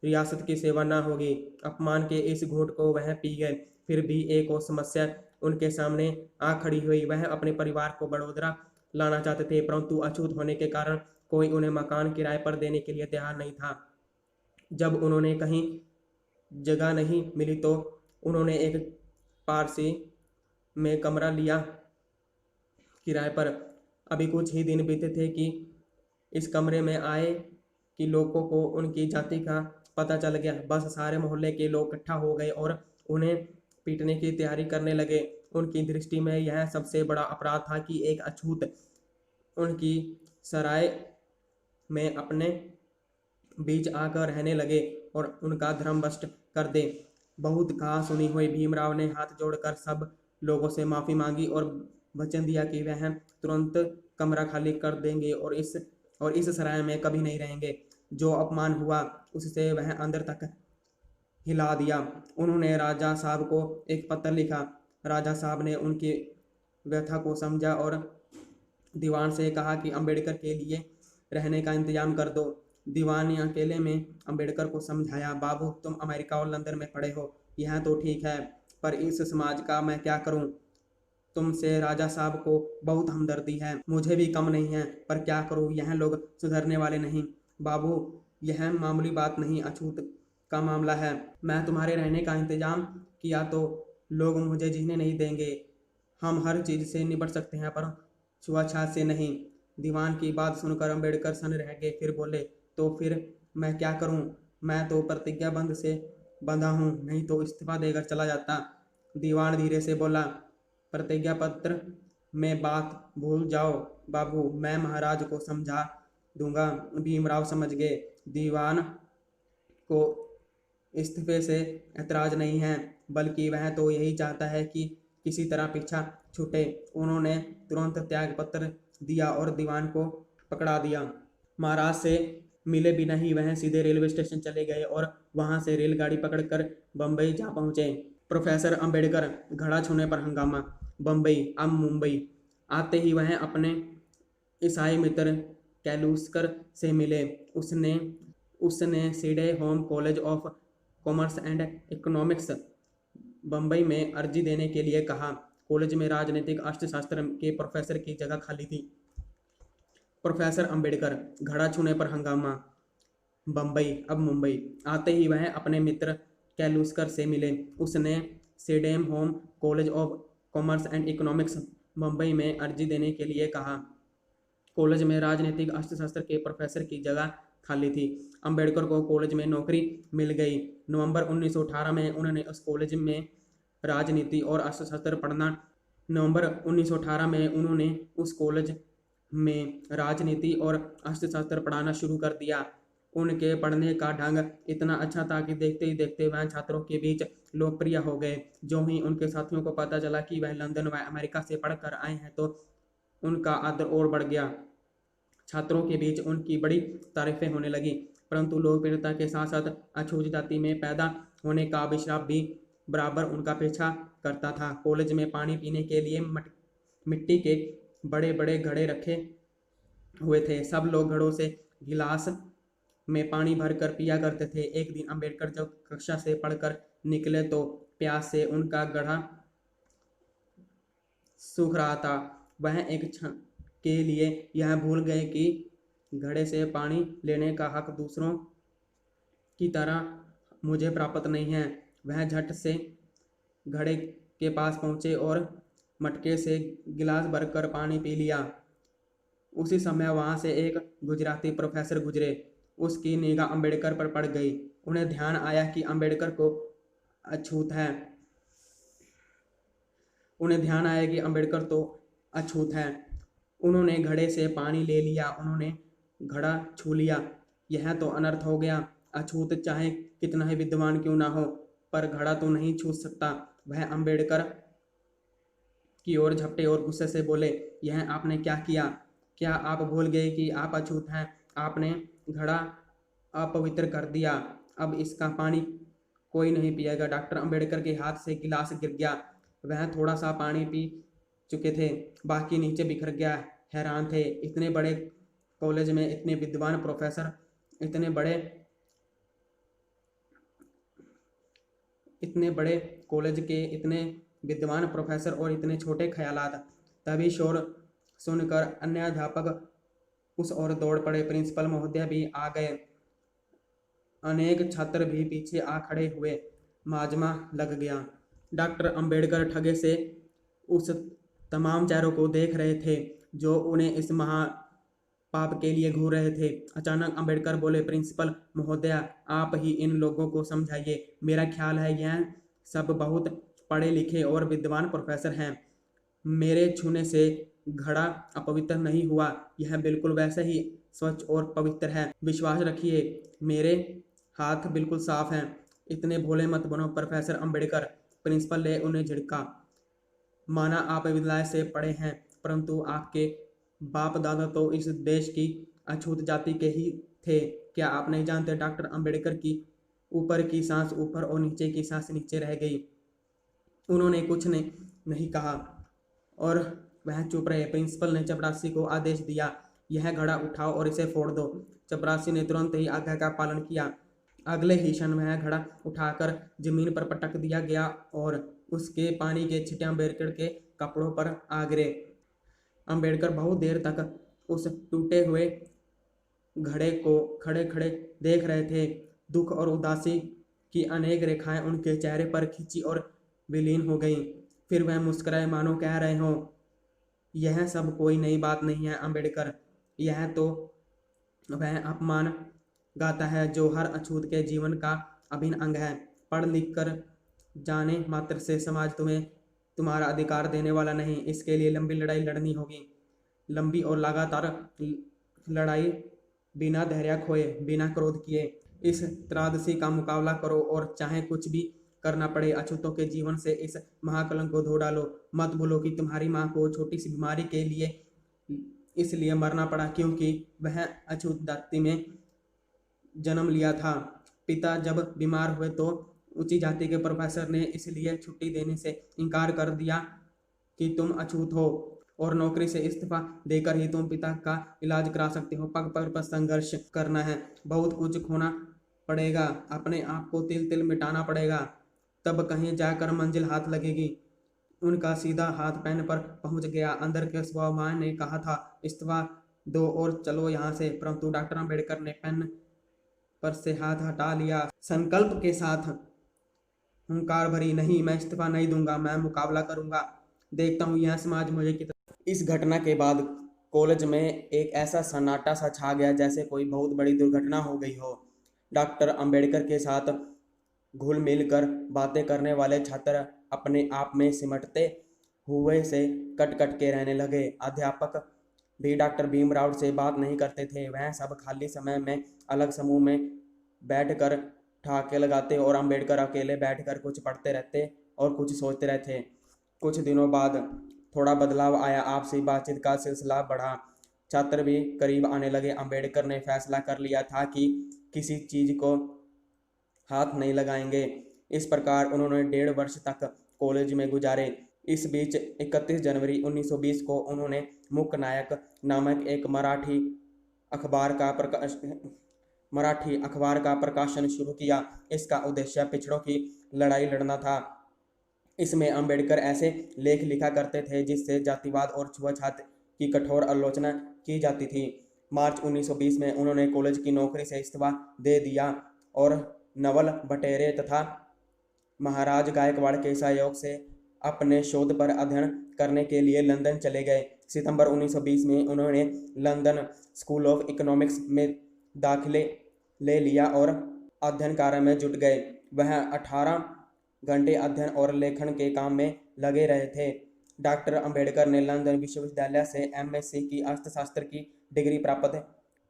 रियासत की सेवा न होगी। अपमान के इस घूंट को वह पी गए। फिर भी एक और समस्या उनके सामने आ खड़ी हुई। वह अपने परिवार को बड़ौदा लाना चाहते थे, परंतु अछूत होने के कारण कोई उन्हें मकान किराए पर देने के लिए तैयार नहीं था। जब उन्होंने कहीं जगह नहीं मिली तो उन्होंने एक पारसी में कमरा लिया किराए पर। अभी कुछ ही दिन बीते थे कि इस कमरे में आए कि लोगों को उनकी जाति का पता चल गया। बस सारे मोहल्ले के लोग इकट्ठा हो गए और उन्हें पीटने की तैयारी करने लगे। उनकी दृष्टि में यह सबसे बड़ा अपराध था कि एक अछूत उनकी सराय में अपने बीच आकर रहने लगे और उनका धर्म भ्रष्ट कर दे। बहुत कहा सुनी हुई भीमराव ने हाथ जोड़कर सब लोगों से माफ़ी मांगी और वचन दिया कि वह तुरंत कमरा खाली कर देंगे और इस सराय में कभी नहीं रहेंगे। जो अपमान हुआ उससे वह अंदर तक हिला दिया। उन्होंने राजा साहब को एक पत्र लिखा। राजा साहब ने उनकी व्यथा को समझा और दीवान से कहा कि अम्बेडकर के लिए रहने का इंतजाम कर दो। दीवान ने अकेले में अंबेडकर को समझाया, बाबू तुम अमेरिका और लंदन में पढ़े हो, यह तो ठीक है, पर इस समाज का मैं क्या करूं? तुमसे राजा साहब को बहुत हमदर्दी है, मुझे भी कम नहीं है, पर क्या करूं, यह लोग सुधरने वाले नहीं। बाबू यह मामूली बात नहीं, अछूत का मामला है। मैं तुम्हारे रहने का इंतजाम किया तो लोग मुझे जीने नहीं देंगे। हम हर चीज से निपट सकते हैं, पर छुआछात से नहीं। दीवान की बात सुनकर अम्बेडकर सन रह गए, फिर बोले, तो फिर मैं क्या करूं? मैं तो प्रतिज्ञा बंध से बंधा हूं, नहीं तो इस्तीफा देकर चला जाता। दीवान धीरे से बोला, प्रतिज्ञा पत्र में बात भूल जाओ बाबू, मैं महाराज को समझा दूंगा। भीमराव समझ गए, दीवान को इस्तीफे से ऐतराज नहीं है, बल्कि वह तो यही चाहता है कि किसी तरह पीछा छूटे। उन्होंने तुरंत त्याग पत्र दिया और दीवान को पकड़ा दिया। महाराज से मिले बिना ही वह सीधे रेलवे स्टेशन चले गए और वहां से रेलगाड़ी पकड़कर बम्बई जा पहुंचे। प्रोफेसर अंबेडकर घड़ा छूने पर हंगामा। बम्बई अब मुंबई आते ही वह अपने ईसाई मित्र कैलूस्कर से मिले। उसने उसने Sydenham college of commerce and economics Bombay में अर्जी देने के लिए कहा। कॉलेज में राजनीतिक अर्थशास्त्र के प्रोफेसर की जगह खाली थी। प्रोफेसर अंबेडकर घड़ा छूने पर हंगामा। बम्बई अब मुंबई आते ही वह अपने मित्र कैलूस्कर से मिले। उसने Sydenham college of commerce and economics Mumbai में अर्जी देने के लिए कहा। कॉलेज में राजनीतिक अर्थशास्त्र के प्रोफेसर की जगह खाली थी। अंबेडकर को कॉलेज में नौकरी मिल गई। नवंबर 1918 में उन्होंने उस कॉलेज में राजनीति और अर्थशास्त्र पढ़ना नवंबर 1918 में उन्होंने उस कॉलेज में राजनीति और अर्थशास्त्र पढ़ाना शुरू कर दिया। उनके पढ़ने का ढंग इतना अच्छा था कि देखते ही देखते वह छात्रों के बीच लोकप्रिय हो गए। जो ही उनके साथियों को पता चला कि वह लंदन व अमेरिका से पढ़कर आए हैं तो उनका आदर और बढ़ गया। छात्रों के बीच उनकी बड़ी तारीफें होने लगी, परंतु लोकप्रियता के साथ साथ अछूत जाति में पैदा होने का अभिशाप भी बराबर उनका पीछा करता था। कॉलेज में पानी पीने के लिए मिट्टी के बड़े बड़े घड़े रखे हुए थे। सब लोग घड़ों से गिलास में पानी भरकर पिया करते थे। एक दिन अंबेडकर जब कक्षा से पढ़कर निकले तो प्यास से उनका घड़ा सूख रहा था। वह एक क्षण के लिए यह भूल गए कि घड़े से पानी लेने का हक दूसरों की तरह मुझे प्राप्त नहीं है। वह झट से घड़े के पास पहुंचे और मटके से गिलास भरकर पानी पी लिया। उसी समय वहां से एक गुजराती प्रोफेसर गुजरे। उसकी निगाह अंबेडकर पर पड़ गई। उन्हें ध्यान आया कि अंबेडकर को अछूत है। उन्हें ध्यान आया कि अंबेडकर तो अछूत है। उन्होंने घड़े से पानी ले लिया। उन्होंने घड़ा छू लिया। यह तो अनर्थ हो गया। अछूत चाहे कितना ही विद्वान क्यों ना हो, पर घड़ा तो नहीं छू सकता। वह अंबेडकर की ओर झपटे और गुस्से से बोले, यह आपने क्या किया? क्या आप भूल गए कि आप अछूत हैं? आपने घड़ा अपवित्र कर दिया। अब इसका पानी कोई नहीं पिएगा। डॉक्टर अंबेडकर के हाथ से गिलास गिर गया। वह थोड़ा सा पानी पी चुके थे, बाकी नीचे बिखर गया। हैरान थे, इतने बड़े कॉलेज में इतने विद्वान प्रोफेसर, इतने बड़े कॉलेज के इतने विद्वान प्रोफेसर और इतने छोटे ख्यालात। तभी शोर सुनकर अन्य अध्यापक उस ओर दौड़ पड़े। प्रिंसिपल महोदय भी आ गए। अनेक छात्र भी पीछे आ खड़े हुए। माजमा लग गया। डॉक्टर अंबेडकर ठगे से उस तमाम चेहरों को देख रहे थे जो उन्हें इस महा पाप के लिए घूर रहे थे। अचानक अंबेडकर बोले, प्रिंसिपल महोदया, आप ही इन लोगों को समझाइए। मेरा ख्याल है यह सब बहुत पढ़े लिखे और विद्वान प्रोफेसर हैं। मेरे छूने से घड़ा अपवित्र नहीं हुआ। यह बिल्कुल वैसे ही स्वच्छ और पवित्र है। विश्वास रखिए, मेरे हाथ बिल्कुल साफ हैं। इतने भोले मत बनो प्रोफेसर अंबेडकर। प्रिंसिपल ने उन्हें झिड़का। माना आप विद्यालय से पढ़े हैं, परंतु आपके बाप दादा तो इस देश की अछूत जाति के ही थे। क्या आप नहीं जानते? डॉक्टर अंबेडकर की ऊपर की सांस ऊपर और नीचे की सांस नीचे रह गई। उन्होंने कुछ नहीं कहा और वह चुप रहे। प्रिंसिपल ने चपरासी को आदेश दिया, यह घड़ा उठाओ और इसे फोड़ दो। चपरासी ने तुरंत ही आज्ञा का पालन किया। अगले ही क्षण वह घड़ा उठाकर जमीन पर पटक दिया गया और उसके पानी के छींटे अम्बेडकर के कपड़ों पर आ गिरे। अम्बेडकर बहुत देर तक उस टूटे हुए घड़े को खड़े खड़े देख रहे थे। दुख और उदासी की अनेक रेखाएं उनके चेहरे पर खिंची और विलीन हो गईं। फिर वह मुस्कुराए मानो कह रहे हों, यह सब कोई नई बात नहीं है अम्बेडकर, यह तो वह अपमान गाता है जो हर अछूत के जीवन का अभिन्न अंग है। पढ़ लिख कर जाने मात्र से समाज तुम्हें तुम्हारा अधिकार देने वाला नहीं, इसके लिए लंबी लड़ाई लड़नी होगी। लंबी और लगातार लड़ाई, बिना धैर्य खोए, बिना क्रोध किए इस त्रासदी का मुकाबला करो और चाहे कुछ भी करना पड़े अछूतों के जीवन से इस महाकलंक को धो डालो। मत भूलो कि तुम्हारी माँ को छोटी सी बीमारी के लिए इसलिए मरना पड़ा क्योंकि वह अछूत जाति में जन्म लिया था। पिता जब बीमार हुए तो ऊंची जाति के प्रोफेसर ने इसलिए छुट्टी देने से इनकार कर दिया कि तुम अछूत हो और नौकरी से इस्तीफा देकर ही तुम पिता का इलाज करा सकते हो। पग पग पर संघर्ष करना है, बहुत कुछ खोना पड़ेगा, अपने आप को तिल तिल मिटाना पड़ेगा, तब कहीं जाकर मंजिल हाथ लगेगी। उनका सीधा हाथ पेन पर पहुंच गया। अंदर के स्वभाव मां ने कहा था, इस्तीफा दो और चलो यहाँ से, परंतु डॉक्टर अम्बेडकर ने पेन पर से हाथ हटा लिया। संकल्प के साथ हुंकार भरी, नहीं, मैं इस्तीफा नहीं दूंगा, मैं मुकाबला करूंगा, देखता हूँ यह समाज मुझे कितना। इस घटना के बाद कॉलेज में एक ऐसा सन्नाटा सा छा गया जैसे कोई बहुत बड़ी दुर्घटना हो गई हो। डॉक्टर अंबेडकर के साथ घुल मिल कर बातें करने वाले छात्र अपने आप में सिमटते हुए से कट कट के रहने लगे। अध्यापक भी डॉक्टर भीमराव से बात नहीं करते थे। वह सब खाली समय में अलग समूह में बैठकर ठहाके लगाते और अंबेडकर अकेले बैठकर कुछ पढ़ते रहते और कुछ सोचते रहते। कुछ दिनों बाद थोड़ा बदलाव आया। आपसी बातचीत का सिलसिला बढ़ा, छात्र भी करीब आने लगे। अंबेडकर ने फैसला कर लिया था कि किसी चीज को हाथ नहीं लगाएंगे। इस प्रकार उन्होंने 1.5 वर्ष तक कॉलेज में गुजारे। इस बीच 31 जनवरी 1920 को उन्होंने मुक नायक नामक एक मराठी अखबार का प्रकाशन शुरू किया। इसका उद्देश्य पिछड़ों की लड़ाई लड़ना था। इसमें अंबेडकर ऐसे लेख लिखा करते थे जिससे जातिवाद और छुआछूत की कठोर आलोचना की जाती थी। मार्च 1920 में उन्होंने कॉलेज की नौकरी से इस्तीफा दे दिया और नवल बटेरे तथा महाराज गायकवाड़ के सहयोग से अपने शोध पर अध्ययन करने के लिए लंदन चले गए। सितंबर 1920 में उन्होंने लंदन स्कूल ऑफ इकोनॉमिक्स में दाखिले ले लिया और अध्ययन कार्य में जुट गए। वह 18 घंटे अध्ययन और लेखन के काम में लगे रहे थे। डॉक्टर अंबेडकर ने लंदन विश्वविद्यालय से एमएससी की अर्थशास्त्र की डिग्री प्राप्त,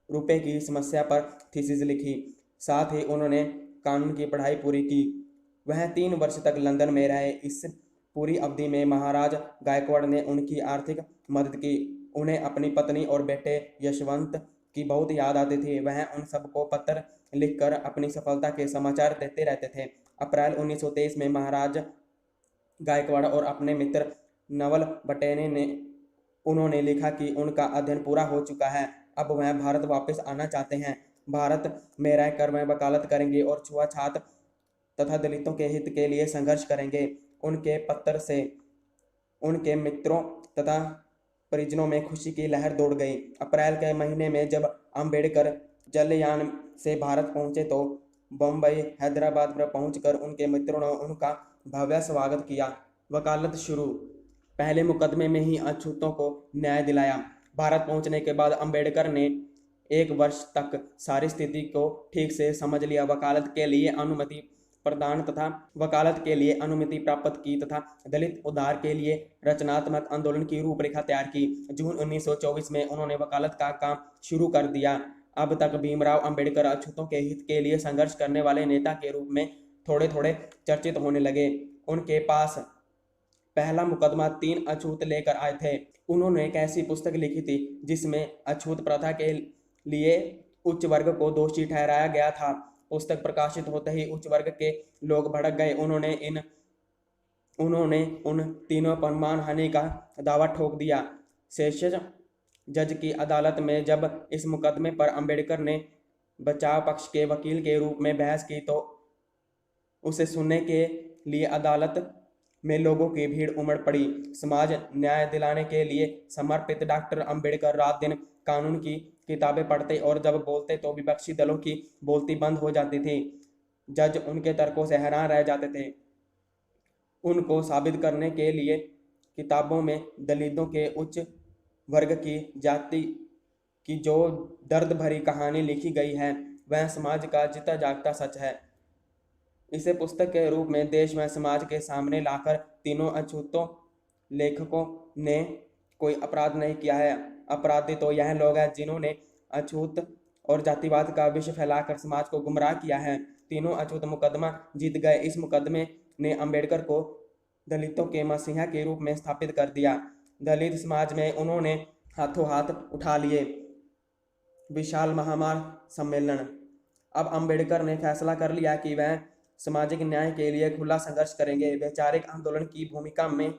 रुपए की समस्या पर थीसिस लिखी। साथ ही उन्होंने कानून की पढ़ाई पूरी की। वह 3 वर्ष तक लंदन में रहे। इस पूरी अवधि में महाराज गायकवाड़ ने उनकी आर्थिक मदद की। उन्हें अपनी पत्नी और बेटे यशवंत की बहुत याद आती थी। वह उन सबको पत्र लिखकर अपनी सफलता के समाचार देते रहते थे। अप्रैल 1923 में महाराज गायकवाड़ और अपने मित्र नवल बटेने ने उन्होंने लिखा कि उनका अध्ययन पूरा हो चुका है, अब वह भारत वापस आना चाहते हैं। भारत में रहकर वह वकालत करेंगे और छुआछूत तथा दलितों के हित के लिए संघर्ष करेंगे। उनके पत्र से उनके मित्रों तथा परिजनों में खुशी की लहर दौड़ गई। अप्रैल के महीने में जब अंबेडकर जलयान से भारत पहुंचे तो बम्बई, हैदराबाद पर पहुंचकर उनके मित्रों ने उनका भव्य स्वागत किया। वकालत शुरू। पहले मुकदमे में ही अछूतों को न्याय दिलाया। भारत पहुंचने के बाद अंबेडकर ने 1 वर्ष तक सारी स्थिति को ठीक से समझ लिया। वकालत के लिए अनुमति प्राप्त की तथा दलित उद्धार के लिए रचनात्मक आंदोलन की रूपरेखा तैयार की। जून 1924 में उन्होंने वकालत का काम शुरू कर दिया। अब तक भीमराव अंबेडकर अछूतों के हित के लिए संघर्ष करने वाले नेता के रूप में थोड़े थोड़े चर्चित होने लगे। उनके पास पहला मुकदमा 3 अछूत लेकर आए थे। उन्होंने एक ऐसी पुस्तक लिखी थी जिसमें अछूत प्रथा के लिए उच्च वर्ग को दोषी ठहराया गया था। पुस्तक प्रकाशित होते ही उच्च वर्ग के लोग भड़क गए। उन्होंने उन तीनों पर मानहानि का दावा ठोक दिया। सेशंस जज की अदालत में जब इस मुकदमे पर अंबेडकर ने बचाव पक्ष के वकील के रूप में बहस की तो उसे सुनने के लिए अदालत में लोगों की भीड़ उमड़ पड़ी। समाज न्याय दिलाने के लिए समर्पित डॉक्टर अंबेडकर रात दिन कानून की किताबें पढ़ते और जब बोलते तो विपक्षी दलों की बोलती बंद हो जाती थी। जज उनके तर्कों से हैरान रह जाते थे। उनको साबित करने के लिए किताबों में दलितों के उच्च वर्ग की जाति की जो दर्द भरी कहानी लिखी गई है वह समाज का जीता जागता सच है। इसे पुस्तक के रूप में देश व समाज के सामने लाकर तीनों अछूतों लेखकों ने कोई अपराध नहीं किया है। अपराधी तो यह लोग हैं जिन्होंने अछूत और जातिवाद का विष फैलाकर समाज को गुमराह किया है। तीनों अछूत मुकदमा जीत गए। इस मुकदमे ने अंबेडकर को दलितों के मसीहा के रूप में स्थापित कर दिया। दलित समाज में उन्होंने हाथों हाथ उठा लिए। विशाल महामार सम्मेलन। अब अंबेडकर ने फैसला कर लिया कि वह सामाजिक न्याय के लिए खुला संघर्ष करेंगे। वैचारिक आंदोलन की भूमिका में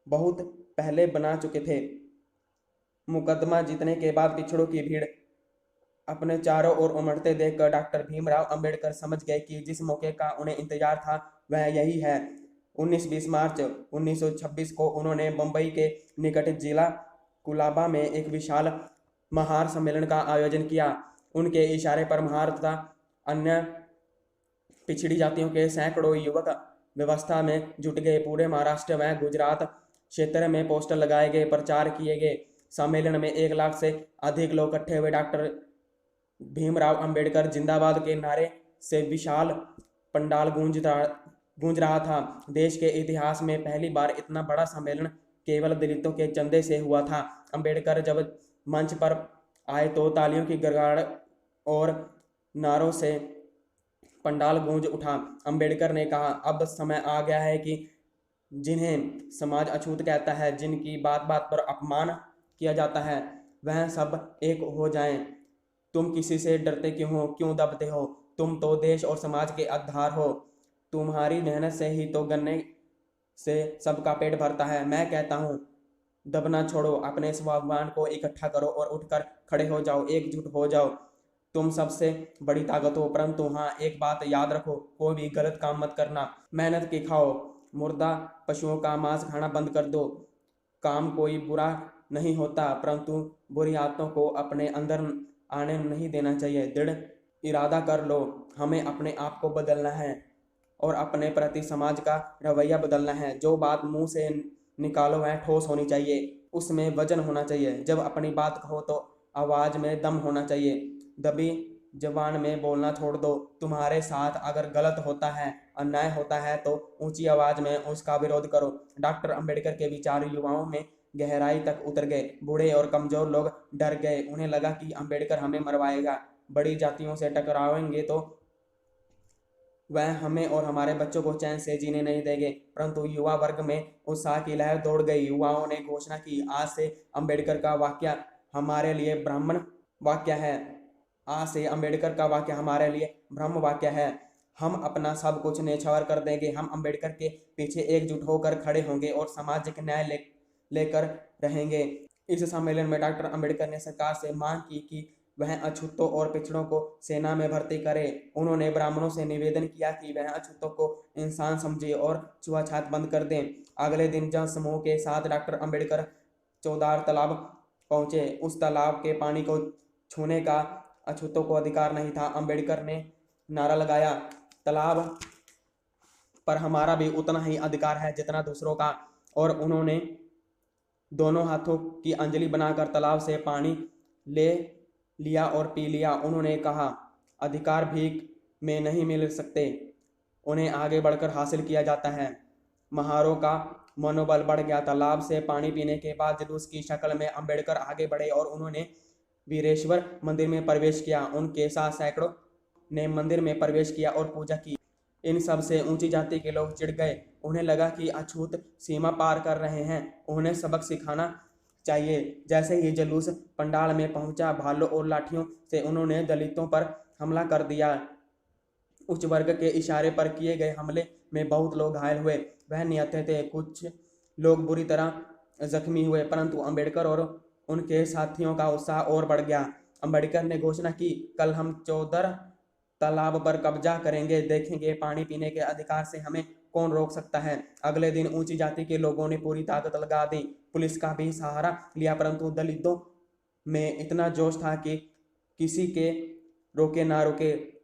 बहुत पहले बना चुके थे। मुकदमा जीतने के बाद पिछड़ों की भीड़ अपने चारों ओर उमड़ते देखकर डॉक्टर भीमराव अंबेडकर समझ गए कि जिस मौके का उन्हें इंतजार था वह यही है। 19-20 मार्च 1926 को उन्होंने मुंबई के निकट जिला कुलाबा में एक विशाल महार सम्मेलन का आयोजन किया। उनके इशारे पर महार तथा अन्य पिछड़ी जातियों के सैकड़ों युवक व्यवस्था में जुट गए। पूरे महाराष्ट्र व गुजरात क्षेत्र में पोस्टर लगाए गए, प्रचार किए गए। सम्मेलन में 1 लाख से अधिक लोग इकट्ठे हुए। डॉक्टर भीमराव अंबेडकर जिंदाबाद के नारे से विशाल पंडाल गूंज रहा था। देश के इतिहास में पहली बार इतना बड़ा सम्मेलन केवल दलितों के चंदे से हुआ था। अंबेडकर जब मंच पर आए तो तालियों की गड़गड़ और नारों से पंडाल गूंज उठा। अंबेडकर ने कहा, अब समय आ गया है कि जिन्हें समाज अछूत कहता है, जिनकी बात बात पर अपमान किया जाता है, वह सब एक हो जाएं। तुम किसी से डरते क्यों हो, क्यों दबते हो? तुम तो देश और समाज के आधार हो। तुम्हारी मेहनत से ही तो गन्ने से सबका पेट भरता है। मैं कहता हूँ, दबना छोड़ो, अपने स्वाभिमान को इकट्ठा करो और उठकर खड़े हो जाओ, एकजुट हो जाओ। तुम सबसे बड़ी ताकत हो। परंतु हाँ, एक बात याद रखो, कोई भी गलत काम मत करना। मेहनत की खाओ, मुर्दा पशुओं का मांस खाना बंद कर दो। काम कोई बुरा नहीं होता, परंतु बुरी आदतों को अपने अंदर आने नहीं देना चाहिए। दृढ़ इरादा कर लो। हमें अपने आप को बदलना है और अपने प्रति समाज का रवैया बदलना है। जो बात मुंह से निकालो वह ठोस होनी चाहिए, उसमें वजन होना चाहिए। जब अपनी बात कहो तो आवाज में दम होना चाहिए। दबी जबान में बोलना छोड़ दो। तुम्हारे साथ अगर गलत होता है, अन्याय होता है तो ऊंची आवाज में उसका विरोध करो। डॉक्टर अंबेडकर के विचार युवाओं में गहराई तक उतर गए। बूढ़े और कमजोर लोग डर गए। उन्हें लगा कि अंबेडकर हमें मरवाएगा। बड़ी जातियों से टकराएंगे तो वह हमें और हमारे बच्चों को चैन से जीने नहीं देंगे। परंतु युवा वर्ग में उत्साह की लहर दौड़ गई। युवाओं ने घोषणा की, आज से अंबेडकर का वाक्य हमारे लिए ब्राह्मण वाक्य है। आज से अंबेडकर का वाक्य हमारे लिए ब्रह्म वाक्य है। हम अपना सब कुछ न्यौछावर कर देंगे। हम अंबेडकर के पीछे एकजुट होकर खड़े होंगे और सामाजिक न्याय लेकर रहेंगे। इस सम्मेलन में डॉक्टर अंबेडकर ने सरकार से मांग की कि वह अछूतों और पिछड़ों को सेना में भर्ती करे। उन्होंने ब्राह्मणों से निवेदन किया कि वह अछूतों को इंसान समझे और छुआछूत बंद कर दें। अगले दिन जन समूह के साथ डॉक्टर अंबेडकर चौदार तालाब पहुंचे। उस तालाब के पानी को छूने का अछूतों को अधिकार नहीं था। अंबेडकर ने नारा लगाया, तालाब पर हमारा भी उतना ही अधिकार है जितना दूसरों का। और उन्होंने दोनों हाथों की अंजलि बनाकर तालाब से पानी ले लिया और पी लिया। उन्होंने कहा, अधिकार भीख में नहीं मिल सकते, उन्हें आगे बढ़कर हासिल किया जाता है। महारों का मनोबल बढ़ गया। तालाब से पानी पीने के बाद जुलूस की शक्ल में अंबेडकर आगे बढ़े और उन्होंने वीरेश्वर मंदिर में प्रवेश किया। उनके साथ सैकड़ों ने मंदिर में प्रवेश किया और पूजा की। इन सब से ऊंची जाति के लोग चिढ़ गए। उन्हें लगा कि अछूत सीमा पार कर रहे हैं, उन्हें सबक सिखाना चाहिए। जैसे ही जुलूस पंडाल में पहुंचा, भालों और लाठियों से उन्होंने दलितों पर हमला कर दिया। उच्च वर्ग के इशारे पर किए गए हमले में बहुत लोग घायल हुए। वह निहत्थे थे। कुछ लोग बुरी तरह जख्मी हुए, परंतु अंबेडकर और उनके साथियों का उत्साह और बढ़ गया। अम्बेडकर ने घोषणा की, कल हम चौधर तालाब पर कब्जा करेंगे, देखेंगे पानी पीने के अधिकार से हमें कौन रोक सकता है। अगले दिन ऊंची जाति के लोगों ने पूरी ताकत लगा दी, पुलिस का भी सहारा लिया, परंतु दलितों में इतना जोश था कि किसी के रोके ना रोके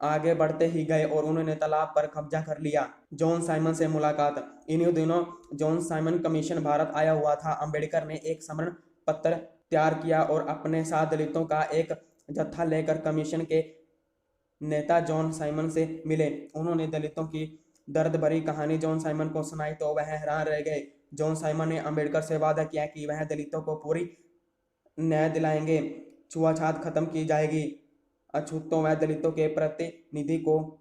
आगे बढ़ते ही गए और उन्होंने तालाब पर कब्जा कर लिया। जॉन साइमन से मुलाकात। इन्हीं दिनों जॉन साइमन कमीशन भारत आया हुआ था। अम्बेडकर ने एक समरण पत्र तैयार किया और अपने साथ दलितों का एक जत्था लेकर कमीशन के नेता जॉन साइमन से मिले। उन्होंने दलितों की दर्द भरी कहानी जॉन साइमन को सुनाई तो वह हैरान रह गए। जॉन साइमन ने अम्बेडकर से वादा किया कि वह दलितों को पूरी न्याय दिलाएंगे, छुआछूत खत्म की जाएगी, अछूतों व दलितों के प्रतिनिधि को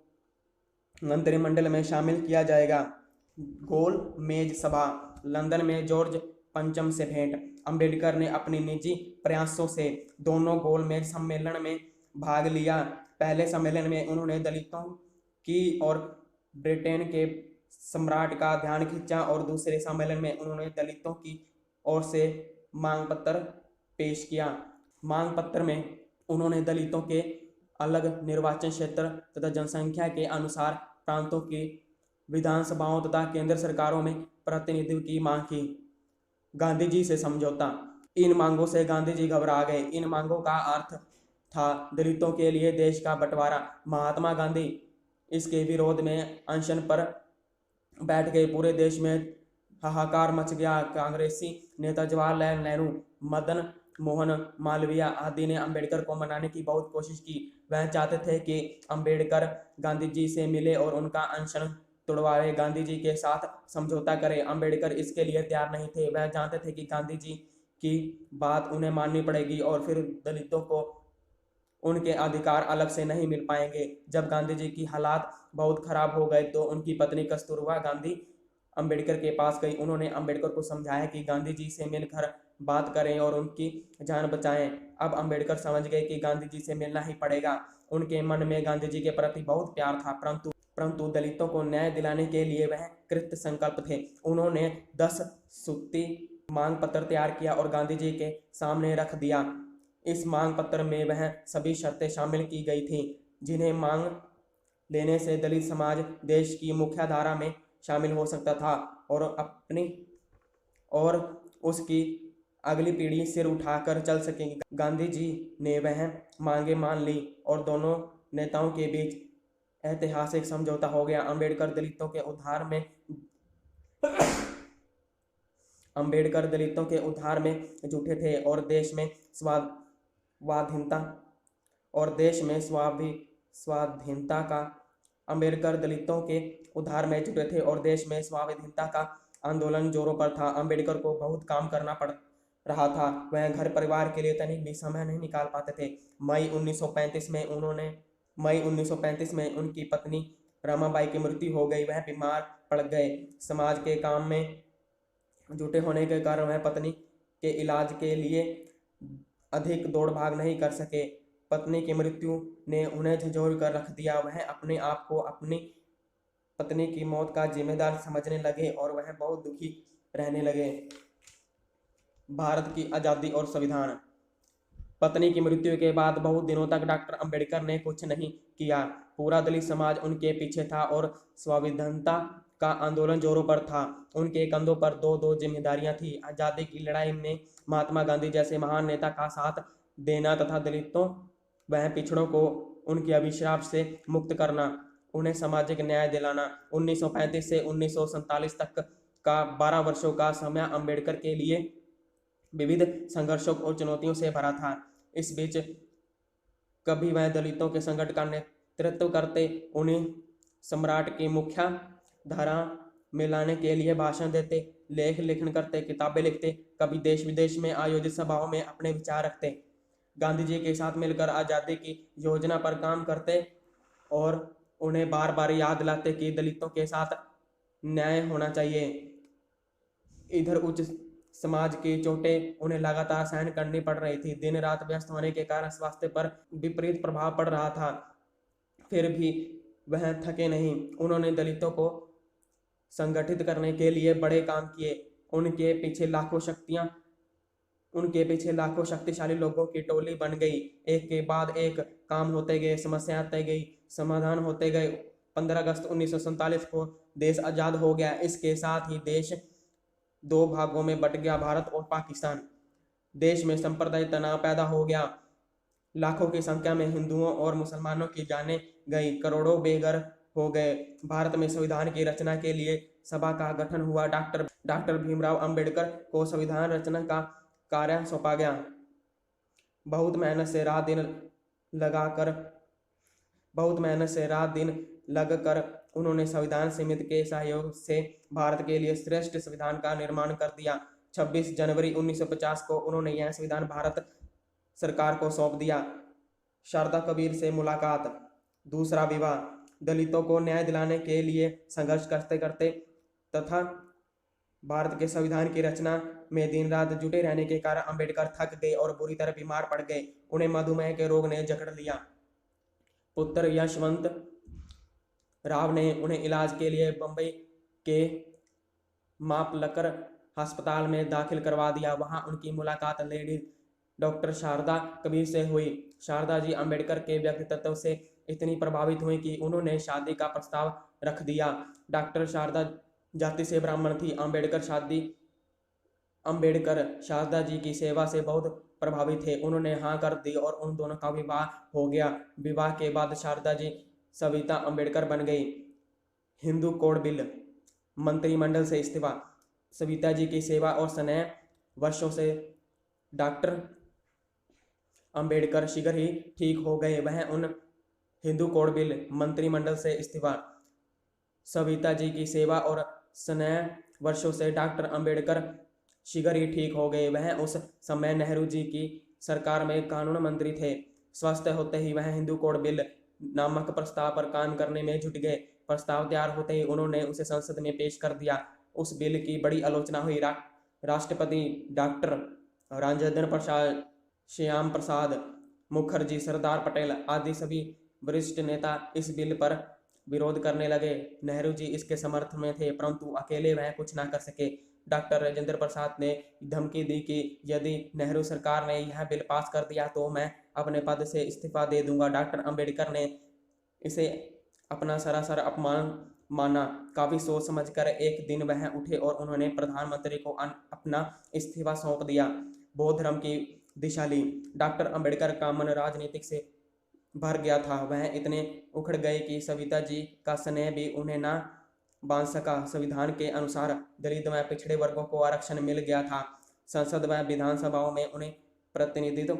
मंत्रिमंडल में शामिल किया जाएगा। गोल मेज सभा। लंदन में जॉर्ज पंचम से भेंट। अम्बेडकर ने अपनी निजी प्रयासों से दोनों गोल मेज सम्मेलन में भाग लिया। पहले सम्मेलन में उन्होंने दलितों की और ब्रिटेन के सम्राट का ध्यान खींचा और दूसरे सम्मेलन में उन्होंने दलितों की ओर से मांग पत्र पेश किया। मांग पत्र में उन्होंने दलितों के अलग निर्वाचन क्षेत्र तथा जनसंख्या के अनुसार प्रांतों की विधानसभाओं तथा केंद्र सरकारों में प्रतिनिधित्व की मांग की। गांधी जी से समझौता। इन मांगों से गांधी जी घबरा गए। इन मांगों का अर्थ था दलितों के लिए देश का बंटवारा। महात्मा गांधी इसके विरोध में अनशन पर बैठ गए। पूरे देश में हाहाकार मच गया। कांग्रेसी नेता जवाहरलाल नेहरू, मदन मोहन मालवीय आदि ने अम्बेडकर को मनाने की बहुत कोशिश की। वह चाहते थे कि अम्बेडकर गांधी जी से मिले और उनका अनशन तुड़वाए, गांधी जी के साथ समझौता करे। अम्बेडकर इसके लिए तैयार नहीं थे। वह जानते थे कि गांधी जी की बात उन्हें माननी पड़ेगी और फिर दलितों को उनके अधिकार अलग से नहीं मिल पाएंगे। जब गांधी जी की हालात बहुत खराब हो गए तो उनकी पत्नी कस्तूरबा गांधी अम्बेडकर के पास गई। उन्होंने अम्बेडकर को समझाया कि गांधी जी से मिलकर बात करें और उनकी जान बचाएं। अब अम्बेडकर समझ गए कि गांधी जी से मिलना ही पड़ेगा। उनके मन में गांधी जी के प्रति बहुत प्यार था, परंतु दलितों को न्याय दिलाने के लिए वह कृत संकल्प थे। उन्होंने 10 सूत्री मांग पत्र तैयार किया और गांधी जी के सामने रख दिया। इस मांग पत्र में वह सभी शर्तें शामिल की गई थी जिन्हें मांग लेने से दलित समाज देश की मुख्य धारा में शामिल हो सकता था और अपनी और उसकी अगली पीढ़ी सिर उठाकर चल सकेगी। गांधी जी ने वह मांगे मान ली और दोनों नेताओं के बीच ऐतिहासिक समझौता हो गया। अम्बेडकर दलितों के उद्धार में जुटे थे और देश में स्वाधीनता का अम्बेडकर दलितों के उद्धार में जुटे थे और देश में स्वाधीनता का आंदोलन जोरों पर था। अम्बेडकर को बहुत काम करना पड़ रहा था। वह घर परिवार के लिए तनिक भी समय नहीं निकाल पाते थे। मई 1935 में उनकी पत्नी रमाबाई की मृत्यु हो गई। वह बीमार पड़ गए। समाज के काम में जुटे होने के कारण वह पत्नी के इलाज के लिए अधिक दौड़ भाग नहीं कर सके। पत्नी की मृत्यु ने उन्हें झंझोर कर रख दिया। वह अपने आप को अपनी पत्नी की मौत का जिम्मेदार समझने लगे और वह बहुत दुखी रहने लगे। भारत की आज़ादी और संविधान। पत्नी की मृत्यु के बाद बहुत दिनों तक डॉक्टर अम्बेडकर ने कुछ नहीं किया। पूरा दलित समाज उनके पीछे था और संविधानता का आंदोलन जोरों पर था। उनके कंधों पर दो जिम्मेदारियां थी। आज़ादी की लड़ाई में महात्मा गांधी जैसे महान नेता का साथ देना तथा दलितों वह पिछड़ों को उनके अभिशाप से मुक्त करना, उन्हें सामाजिक न्याय दिलाना। 1935 से 1947 तक का 12 वर्षों का समय अम्बेडकर के लिए विविध संघर्षों और चुनौतियों से भरा था। इस बीच कभी वह दलितों के संकट का नेतृत्व करते, उन्हें सम्राट की मुख्य धारा में लाने के लिए भाषण देते, लेखन करते, किताबें लिखते, कभी देश विदेश में आयोजित सभाओं में अपने विचार रखते, गांधी जी के साथ मिलकर आज़ादी की योजना पर काम करते और उन्हें बार बार याद दिलाते कि दलितों के साथ न्याय होना चाहिए। इधर उच्च समाज की चोटें उन्हें लगातार सहन करनी पड़ रही थी। दिन रात व्यस्त होने के कारण स्वास्थ्य पर विपरीत प्रभाव पड़ रहा था, फिर भी वह थके नहीं। उन्होंने दलितों को संगठित करने के लिए बड़े काम किए। उनके पीछे लाखों शक्तियां उनके पीछे लाखों शक्तिशाली लोगों की टोली बन गई। एक के बाद एक काम होते गए, समस्याएं आते गई, समाधान होते गए। 15 अगस्त 1947 को देश आज़ाद हो गया। इसके साथ ही देश दो भागों में बट गया, भारत और पाकिस्तान। देश में सांप्रदायिक तनाव पैदा हो गया। लाखों की संख्या में हिंदुओं और मुसलमानों की जानें गई, करोड़ों बेघर हो गए। भारत में संविधान की रचना के लिए सभा का गठन हुआ। डॉक्टर भीमराव अंबेडकर को संविधान रचना का कार्य सौंपा गया। बहुत मेहनत से रात दिन लगाकर बहुत मेहनत से रात दिन लगकर उन्होंने संविधान समिति के सहयोग से भारत के लिए श्रेष्ठ संविधान का निर्माण कर दिया। 26 जनवरी 1950 को उन्होंने यह संविधान भारत सरकार को सौंप दिया। शारदा कबीर से मुलाकात। दूसरा विवाह। दलितों को न्याय दिलाने के लिए संघर्ष करते करते तथा भारत के संविधान की रचना में दिन रात जुटे रहने के कारण अंबेडकर थक गए और बुरी तरह बीमार पड़ गए। उन्हें मधुमेह के रोग ने जकड़ लिया। पुत्र यशवंत राव ने उन्हें इलाज के लिए बम्बई के मापलकर अस्पताल में दाखिल करवा दिया। वहां उनकी मुलाकात लेडी डॉक्टर शारदा कबीर से हुई। शारदा जी अंबेडकर के व्यक्तित्व से इतनी प्रभावित हुई कि उन्होंने शादी का प्रस्ताव रख दिया। डॉक्टर शारदा जाति से ब्राह्मण थी। अंबेडकर शारदा जी की सेवा से बहुत प्रभावित थे। उन्होंने हाँ कर दी और उन दोनों का विवाह हो गया। विवाह के बाद शारदा जी सविता अंबेडकर बन गई। Hindu code bill. मंत्रिमंडल से इस्तीफा। सविता जी की सेवा और स्नेह वर्षों से डॉक्टर अंबेडकर शीघ्र ही ठीक हो गए। वह उन हिंदू कोड बिल मंत्रिमंडल से इस्तीफा। सविता जी की सेवा और स्नेह वर्षों से डॉक्टर अंबेडकर शीघ्र ही ठीक हो गए। वह उस समय नेहरू जी की सरकार में कानून मंत्री थे। स्वस्थ होते ही वह हिंदू कोड बिल नामक प्रस्ताव पर काम करने में जुट गए। प्रस्ताव तैयार होते ही उन्होंने उसे संसद में पेश कर दिया। उस बिल की बड़ी आलोचना हुई। राष्ट्रपति डॉक्टर राजेंद्र प्रसाद, श्याम प्रसाद मुखर्जी, सरदार पटेल आदि सभी वरिष्ठ नेता इस बिल पर विरोध करने लगे। नेहरू जी इसके समर्थन में थे, परंतु अकेले वह कुछ ना कर सके। डॉक्टर राजेंद्र प्रसाद ने धमकी दी कि यदि नेहरू सरकार ने यह बिल पास कर दिया तो मैं अपने पद से इस्तीफा दे दूंगा। डॉक्टर अंबेडकर ने इसे अपना सरासर अपमान माना। काफी सोच समझकर एक दिन वह उठे और उन्होंने प्रधानमंत्री को अपना इस्तीफा सौंप दिया। बौद्ध धर्म की दिशा ली। डॉक्टर अंबेडकर का मन राजनीतिक से भर गया था। वह इतने उखड़ गए कि सविता जी का स्नेह भी उन्हें ना बांध सका। संविधान के अनुसार दलित व पिछड़े वर्गों को आरक्षण मिल गया था। संसद व विधानसभाओं में उन्हें प्रतिनिधित्व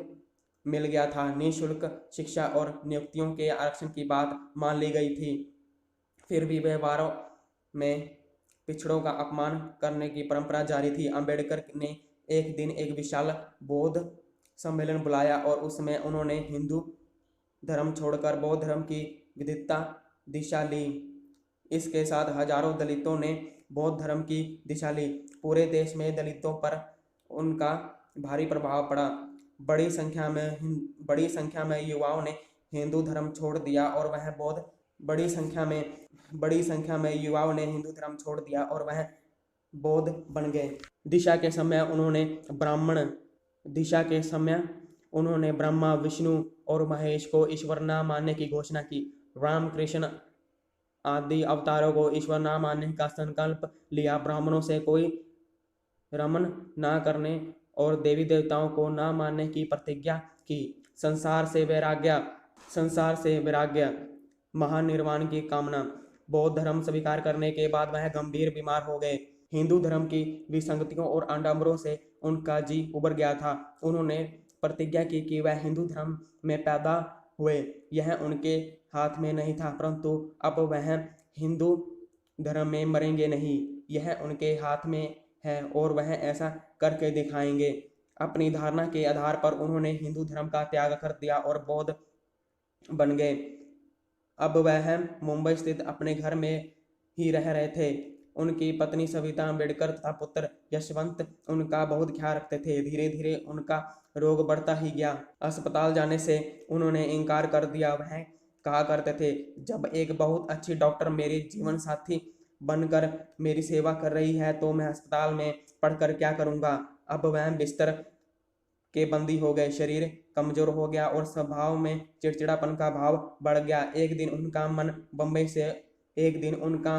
मिल गया था। निःशुल्क शिक्षा और नियुक्तियों के आरक्षण की बात मान ली गई थी। फिर भी व्यवहारों में पिछड़ों का अपमान करने की परंपरा जारी थी। अंबेडकर ने एक दिन एक विशाल बौद्ध सम्मेलन बुलाया और उसमें उन्होंने हिंदू धर्म छोड़कर बौद्ध धर्म की विविधता दिशा ली। इसके साथ हजारों दलितों ने बौद्ध धर्म की दिशा ली। पूरे देश में दलितों पर उनका भारी प्रभाव पड़ा। बड़ी संख्या में युवाओं ने हिंदू धर्म छोड़ दिया और वह बौद्ध बन गए। दिशा के समय उन्होंने ब्रह्मा, विष्णु और महेश को ईश्वर न मानने की घोषणा की। राम, कृष्ण आदि अवतारों को ईश्वर न मानने का संकल्प लिया। ब्राह्मणों से कोई रमन न करने और देवी देवताओं को न मानने की प्रतिज्ञा की। संसार से वैराग्य, महानिर्वाण की कामना। बौद्ध धर्म स्वीकार करने के बाद वह गंभीर बीमार हो गए। हिंदू धर्म की विसंगतियों और आडंबरों से उनका जी उबर गया था। उन्होंने प्रतिज्ञा की कि वह हिंदू धर्म में पैदा हुए। यह उनके हाथ में नहीं था, परंतु अब वह हिंदू धर्म में मरेंगे नहीं। यह उनके हाथ में है और वह ऐसा करके दिखाएंगे। अपनी धारणा के आधार पर उन्होंने हिंदू धर्म का त्याग कर दिया और बौद्ध बन गए। अब वह मुंबई स्थित अपने घर में ही रह रहे थे। उनकी पत्नी सविता अंबेडकर तथा पुत्र यशवंत उनका बहुत ख्याल रखते थे। धीरे धीरे उनका रोग बढ़ता ही गया। अस्पताल जाने से उन्होंने इनकार कर दिया। वह कहा करते थे, जब एक बहुत अच्छी डॉक्टर मेरी जीवन साथी बनकर मेरी सेवा कर रही है तो मैं अस्पताल में पढ़कर क्या करूंगा। अब वह बिस्तर के बंदी हो गए। शरीर कमजोर हो गया और स्वभाव में चिड़चिड़ापन का भाव बढ़ गया। एक दिन उनका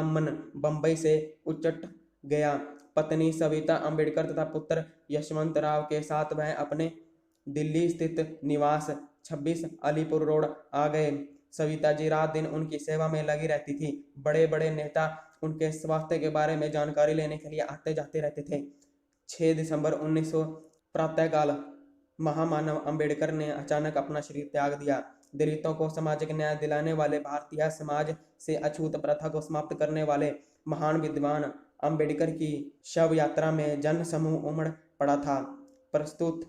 मन बंबई से उचट गया। पत्नी सविता अम्बेडकर तथा पुत्र यशवंत राव के साथ वह अपने दिल्ली स्थित निवास 26 अलीपुर रोड आ गए। सविता जी रात दिन उनकी सेवा में लगी रहती थी। बड़े बड़े नेता उनके स्वास्थ्य के बारे में जानकारी लेने के लिए आते जाते रहते थे। 6 दिसंबर 1900 प्रातःकाल महामानव अंबेडकर ने अचानक अपना शरीर त्याग दिया। दलितों को सामाजिक न्याय दिलाने वाले, भारतीय समाज से अछूत प्रथा को समाप्त करने वाले महान विद्वान अंबेडकर की शव यात्रा में जन समूह उमड़ पड़ा था। प्रस्तुत